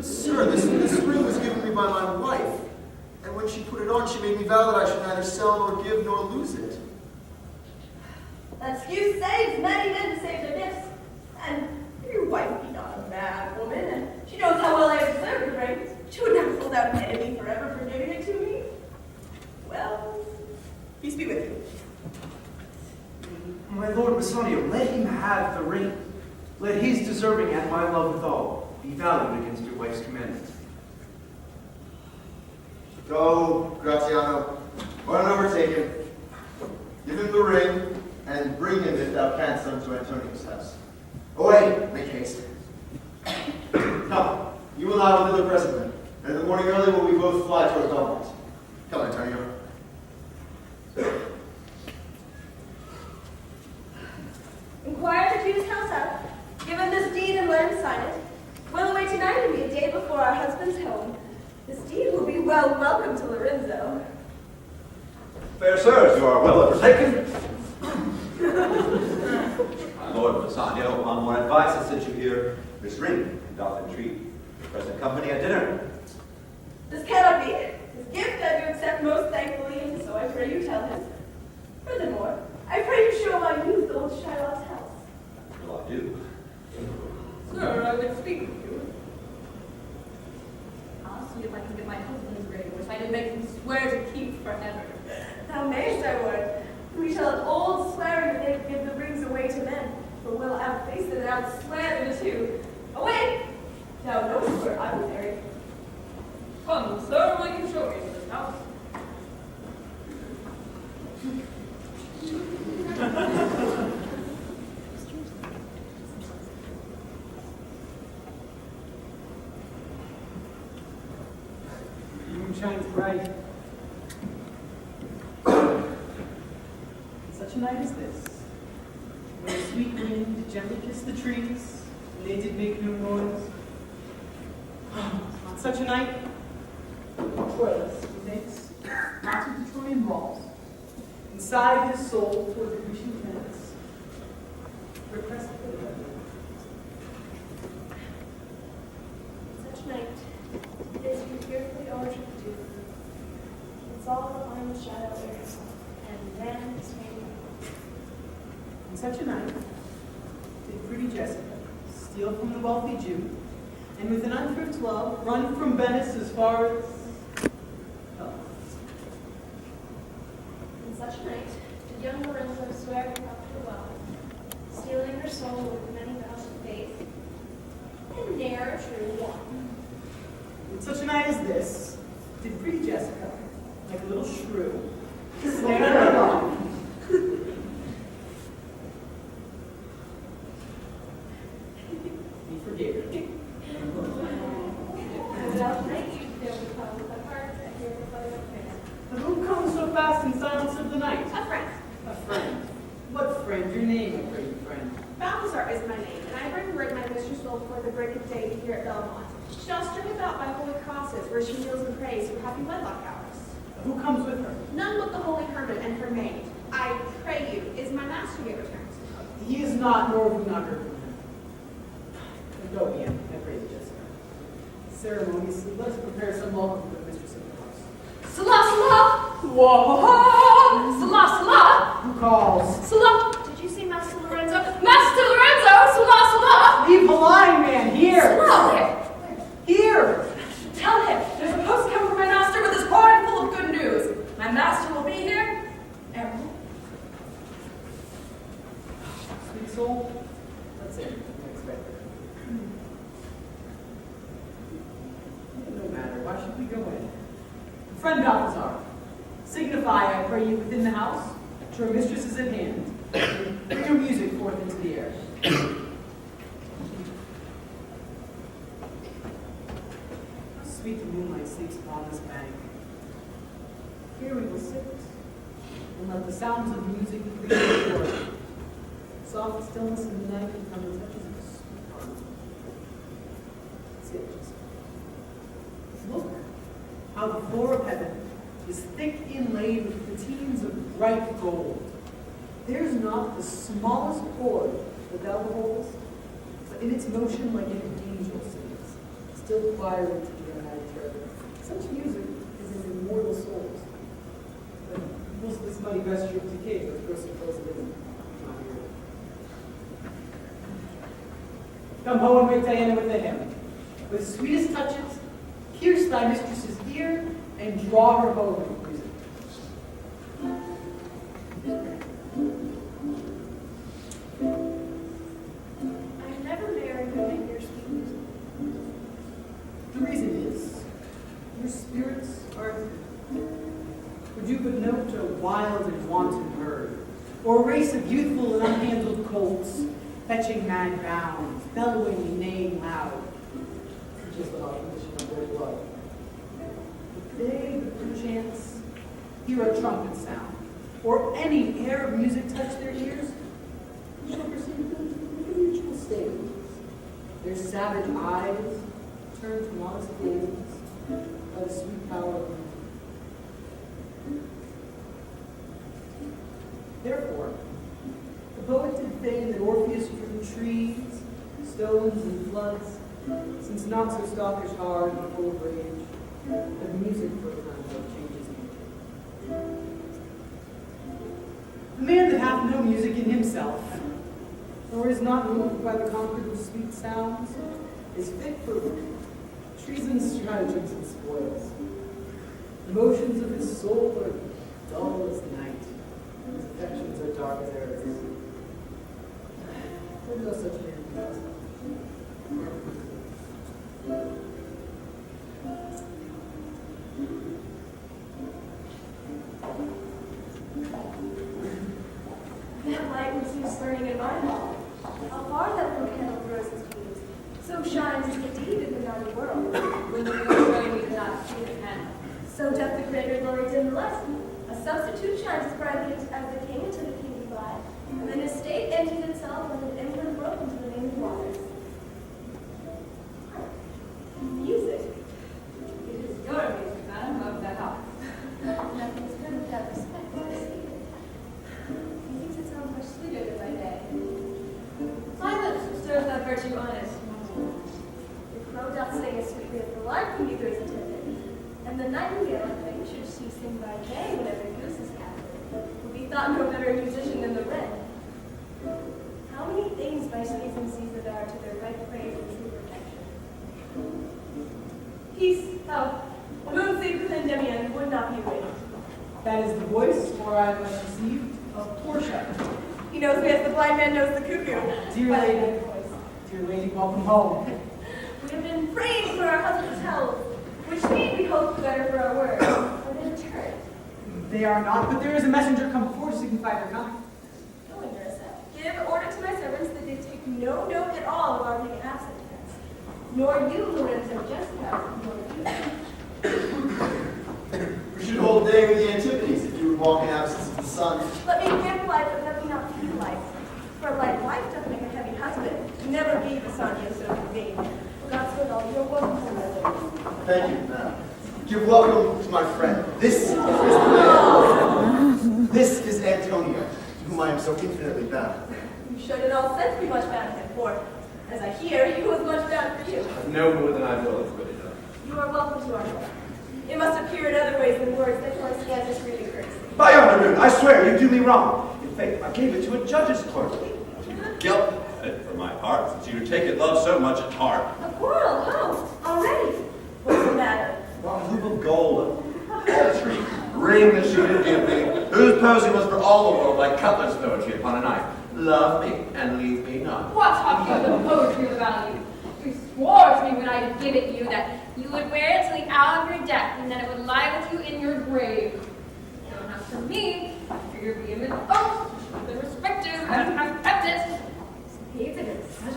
But sir, this ring was given me by my wife. And when she put it on, she made me vow that I should neither sell nor give nor lose it. That excuse saves many men to save their gifts. And your wife be not a mad woman, and she knows how well I have deserved the ring. She would never hold out an enemy forever for giving it to me. Well, peace be with you. My lord Bassanio, let him have the ring. Let his deserving and my love withal be valued against your wife's commandment. Go, Gratiano, run and overtake him. Give him the ring, and bring him, if thou canst, unto Antonio's house. Away, make haste. Come, you will now thither presently, and in the morning early will we both fly toward Belmont. Come, Antonio. Inquire the Jew's house out, give him this deed and let him sign it. We'll await tonight and be a day before our husband's home. This deed will be well welcome to Lorenzo. Fair sirs, you are well overtaken. My lord Bassanio, upon more advice, has sent you here this ring, and doth entreat the present company at dinner. This cannot be. His gift I do accept most thankfully, and so I pray you tell him. Furthermore, I pray you show my youth old Shylock's house. Will I do? Sir, I would speak with you. I'll see if I can get my husband's ring, which I did make him swear to keep forever. Thou mayst, I would. We shall have old swearing that they give the rings away to men, for we'll outface it and outswear them too. Away! Thou knowest where I was married. Come, sir, will you show me to this house? The moon shines bright. Such a night as this, when the sweet wind gently kissed the trees, and they did make no noise. On such a night, Troilus makes not to the Trojan walls, inside his soul toward the Grecian tents, repressed the weather. Such night, it is you fearfully overtook the dew. It's all the final shadow wears, and man is made. On such a night, did pretty Jessica steal from the wealthy Jew, and with an unthrift love, run from Venice as far as hell. On such a night, did young Lorenzo swear to help her well, stealing her soul with many vows of faith, and ne'er a true one. On such a night as this, did pretty Jessica, like a little shrew, snare her along. He forgave her. Without night, there will come with a heart and hear the flutter of prayer. But who comes so fast in silence of the night? A friend. A friend. What friend? Your name, I pray you, friend. Balthazar is my name, and I bring word my mistress will before the break of day here at Belmont. She shall string about by holy crosses, where she kneels and prays for happy wedlock hours. Who comes with her? None but the holy hermit and her maid. I pray you, is my master here returned? He is not, nor have we not heard from him. Go again, I pray you, Jessica. Ceremoniously, let us prepare some welcome for the mistress of the house. Salah, Salah! Whoa! Salah, Salah! Who calls? Salah! Did you see Master Lorenzo? Master Lorenzo! Salah, Salah! Leave the line, man, here! Salah! Here! Tell him, there's a post come from my master with his horn full of good news. My master will be here. Emerald. Sweet soul, that's it. I expect it. No matter, why should we go in? Friend Balthazar, signify, I pray you, within the house, that your mistress is at hand. Bring your music forth into the air. How sweet the moonlight sleeps upon this bank. Here we will sit, and let the sounds of music reach the floor. Soft stillness in the night and from the touches of a sweet harp. Sit. Look how the floor of heaven is thick inlaid with patines of bright gold. There's not the smallest chord that thou beholdest, but in its motion like an angel sings, still choir into the unmarried pair. Such music is in immortal souls. But most of this muddy vesture of decay, but gross suppose it isn't. Not here. Come home and wake Diana with the hymn. With sweetest touches, pierce thy mistress's ear, and draw her home with music. I've never married women hear sweet music. The reason is, your spirits are would you but note a wild and wanton herd, or a race of youthful and unhandled colts, fetching mad bounds, bellowing and neighing loud, just the opposition of their blood. If they, perchance, hear a trumpet sound, or any air of music touch their ears, you shall perceive the mutual state. Their savage eyes turn to modest gazes by the sweet power of music. Therefore, the poet did feign that Orpheus drew trees, stones, and floods, since not so stockish hard and full of rage, that music for a time changes nature. The man that hath no music in himself, nor is not moved by the concord of sweet sounds, is fit for treason, stratagems, and spoils. The motions of his soul are dull as night, and his affections are dark as Eris. There is no such man in us. That light was used burning in my hall. How far that little candle throws its beams. So shines it indeed in the naughty world. When the moon showing we cannot see the candle. So doth the greater glory dim the less. A substitute shines as brightly as the king into the kingly fly. And then his state empties itself like an inward brook into the naming waters. Music. It is your music, madam, of the house. Nothing is good without respect. I see it. Methinks it sounds much sweeter than my day. Silence stirs that virtue honest. The crow doth sing as sweetly as the lark when neither is attended. And the nightingale, I think, should she sing by day whenever goose is captive, would be thought no better musician than the wren. How many things by season seasoned are to their right praise and true protection? Peace, oh, the moon sleeps within Demian would not be awake. That is the voice, or I must receive, of Portia. He knows me as the blind man knows the cuckoo. Dear lady, welcome home. We have been praying for our husband's health, which need we hope better for our words. Are they returned? They are not, but there is a messenger come before to signify their coming. Go, Andressa. Give order to my servants that they take no note at all of our being absent hence. Nor you, Lorenzo, Jessica, nor you. We should hold day with the Antipodes if you would walk in absence of the sun. Let me give life, but let me not feed life. For a light wife doth make a heavy husband. Never be the son you so vain. For God's good, all you're welcome to my lord. Thank you, madam. Give welcome to my friend. This is the man. This is Antonio, to whom I am so infinitely bound. You should in all sense be much bound to him, for, as I hear, he was much bound for you. No more than I will have put it up. You are welcome to our home. It must appear in other ways than words that one scans as really courtesy. By honor, I swear you do me wrong. In fact, I gave it to a judge's clerk. Guilt, for my part, since you take it love so much at heart. A quarrel? How? Already? What's the matter? Well, a hoop of gold, a paltry ring that she did give me, whose posy was for all the world like cutlass poetry upon a knife. Love me and leave me not. What talk you of the poetry of value? You swore to me when I give it you that you would wear it till the hour of your death, and that it would lie with you in your grave. You don't have to me for your vehement oath. The respective have kept it. Hates it as such a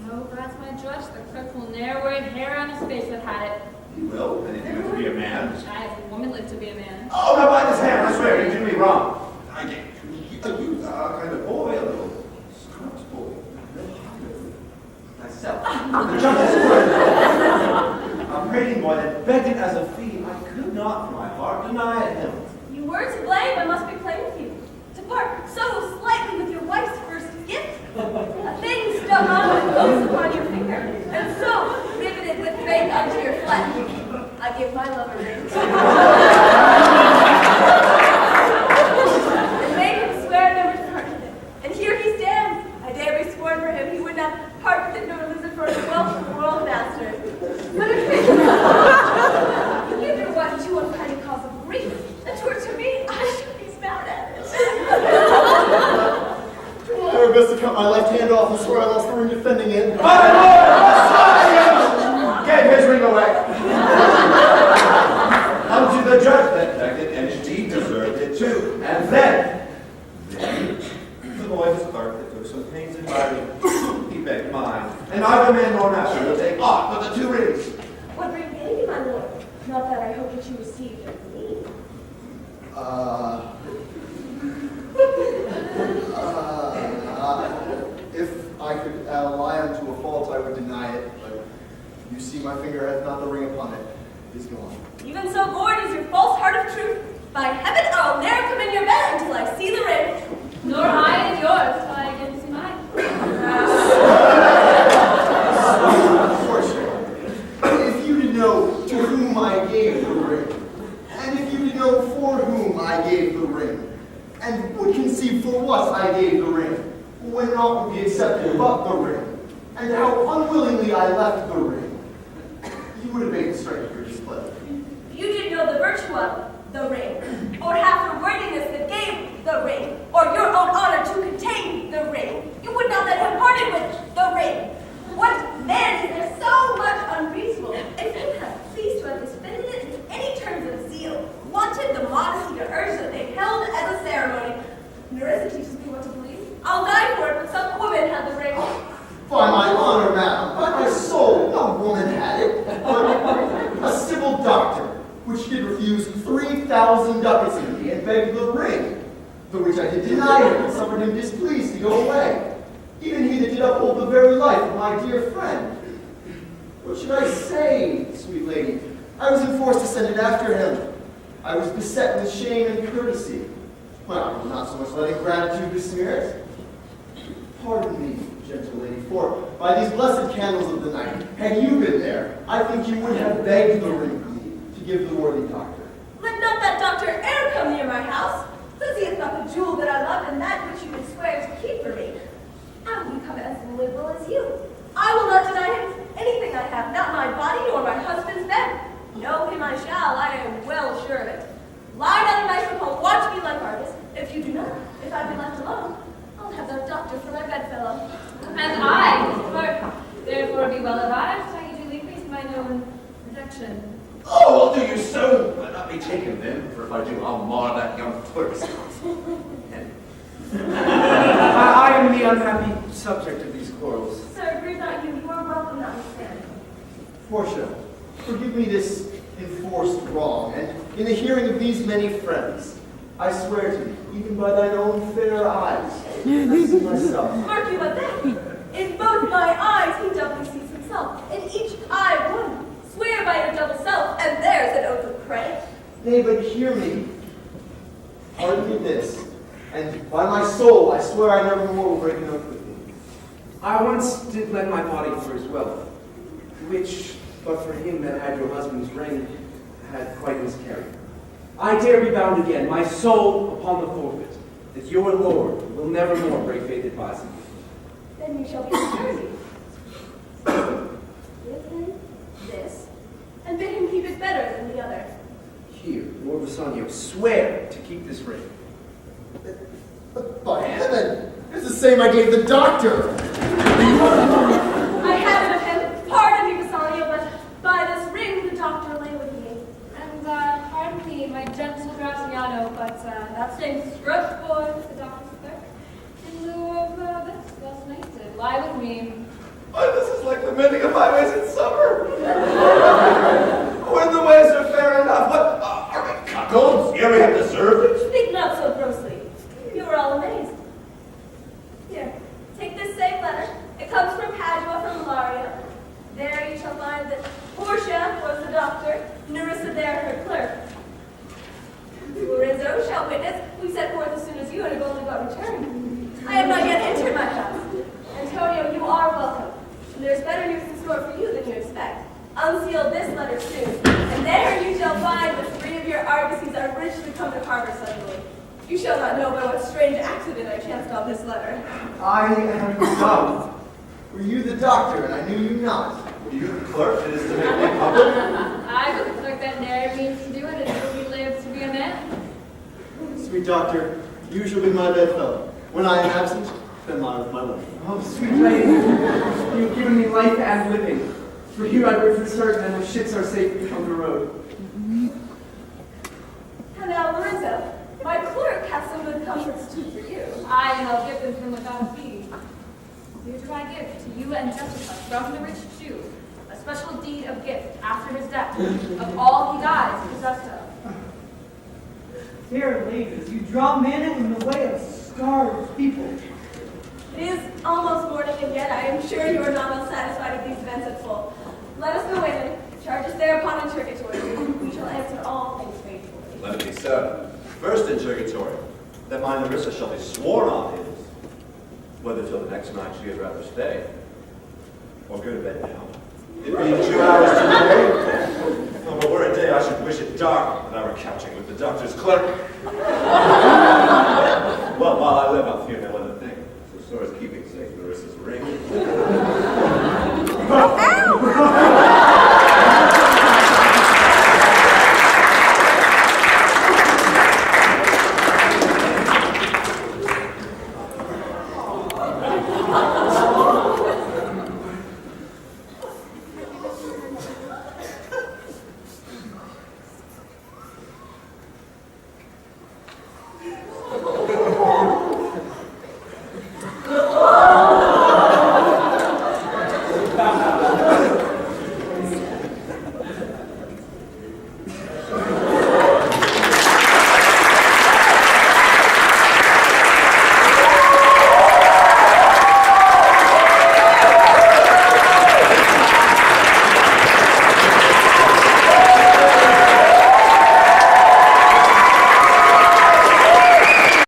No, that's my judge. The crook will ne'er wear a hair on his face that had it. You will, and if you live to be a man. I, as a woman, live to be a man. Oh, now by this hand, I swear, you do me wrong. I get you kind of boy, a little scrubs boy. Myself. The judge's word. A prating boy that begged it as a fee. I could not, from my heart, deny it him. You were to blame, I must be plain with you. To part so slightly with your wife's first gift, a thing stuck on and close upon your finger, and so I give my lover rings. And made him swear never to part with it. And here he stands. I dare be sworn for him he would not part with it nor lose it for the wealth of the world master. But if you give your wife to unkind cause of grief, that were to me, I should be mad at it. I were best to cut my left hand off and swear I lost the ring defending it. My lord, gave his ring away. Come to the judge that begged it, and indeed deserved it too. And then the boy, his clerk, that took some pains in writing, he begged mine. And neither man nor master will take aught but the 2 rings. What ring gave you, my lord? Not that I hope that you received from me. If I could lie unto a fault, I would deny it, but you see my finger hath not the ring upon it. It is gone. Even so gored is your false heart of truth. By heaven, I'll ne'er come in your bed until I see the ring. Nor I in yours till I get to see mine. If you did know to whom I gave the ring, and if you did know for whom I gave the ring, and would conceive for what I gave the ring, when naught would be accepted but the ring, and how unwillingly I left the ring, you would have made the strength of your displeasure. If you did know the virtue of the ring, or have the worthiness that gave the ring, or your own honor to contain the ring, you would not let him parted with the ring. What man is there so much unreasonable? If you had pleased to have defended it in any terms of zeal, wanted the modesty to urge that they held as a ceremony. Nerissa teaches me what to believe. I'll die for it, but some woman had the ring. By my honor, madam, by my soul, no woman had it, but a civil doctor, which did refuse 3,000 ducats in me and begged the ring, the which I did deny him and suffered him displeased to go away. Even he that did uphold the very life of my dear friend. What should I say, sweet lady? I was enforced to send it after him. I was beset with shame and courtesy. Well, I will not so much letting gratitude besmear it. Pardon me, gentle lady, for by these blessed candles of the night, had you been there, I think you would have begged the ring from me to give the worthy doctor. Let not that doctor e'er come near my house. Since he is not the jewel that I love, and that which you would swear to keep for me. I will become as liberal as you. I will not deny him anything I have, not my body nor my husband's bed. Know him I shall, I am well sure of it. Lie down in my home, watch me like artists. If you do not, if I be left alone, I'll have that doctor for my bedfellow. And I, therefore be well advised how you do increase mine own protection. Oh, I'll do you so, but not be taken then, for if I do, I'll mar that young clerk's I am the unhappy subject of these quarrels. Sir, grieve not you. You are welcome notwithstanding. Portia, forgive me this enforced wrong, and in the hearing of these many friends, I swear to thee, even by thine own fair eyes, I see myself. Mark you but that. In both my eyes he doubly sees himself. In each eye one. Swear by your double self, and there's an oath of credit. Nay, but hear me. Pardon me this, and by my soul, I swear I never more will break an oath with thee. I once did lend my body for his wealth, which, but for him that had your husband's ring, had quite miscarried. I dare be bound again, my soul upon the forfeit, that your Lord will never more break faith advising. Then you shall be security. Give him this, and bid him keep it better than the other. Here, Lord Bassanio, swear to keep this ring. But by heaven, it's the same I gave the doctor. I have it of him. Pardon me, Bassanio, but by this ring the doctor lay with me. And pardon me, my gentle Graziano, but that same scrub boy, the doctor's clerk, in lieu of this last night, did lie with me. Why, this is like the mending of my ways in summer. When the ways are fair enough, what are we cuckolds? Here we have deserved it. Speak not so grossly. You are all amazed. Here, take this same letter. It comes from Padua, from Laria. There you shall find that Portia was the doctor, Nerissa there her clerk. Lorenzo shall witness. We set forth as soon as you and have only got returned. I have not yet entered my house. Antonio, you are welcome. And there's better news in store for you than you expect. Unseal this letter soon, and there you shall find the three of your argosies are richly come to harbor suddenly. You shall not know by what strange accident I chanced on this letter. I am dumb. Were you the doctor, and I knew you not? Were you the clerk that is to make me public? I was the clerk that ne'er means to do it until he lives to be a man. Sweet doctor, you shall be my bedfellow. When I am absent, then lie with my wife. Oh, sweet lady, you have given me life and living. For you I would for certain, and the ships are safe to come the road. And now, Lorenzo, my clerk hath some good comforts too for you. I have given from the God feed. Here do I give to you and Jessica from the rich Jew a special deed of gift after his death of all he dies possessed of. Fair ladies, you draw manna in the way of starved people. It is almost morning, and yet I am sure you are not unsatisfied with these events at full. Let us go in and charge us thereupon interrogatory. We shall answer all things faithfully. Let it be so. First interrogatory, that my Larissa shall be sworn on is, whether till the next night she had rather stay, or go to bed now. It being 2 hours today. Oh, but were a day I should wish it dark that I were couching with the doctor's clerk. Well, while I live, I'll fear no other thing, so sore as keeping safe Larissa's ring.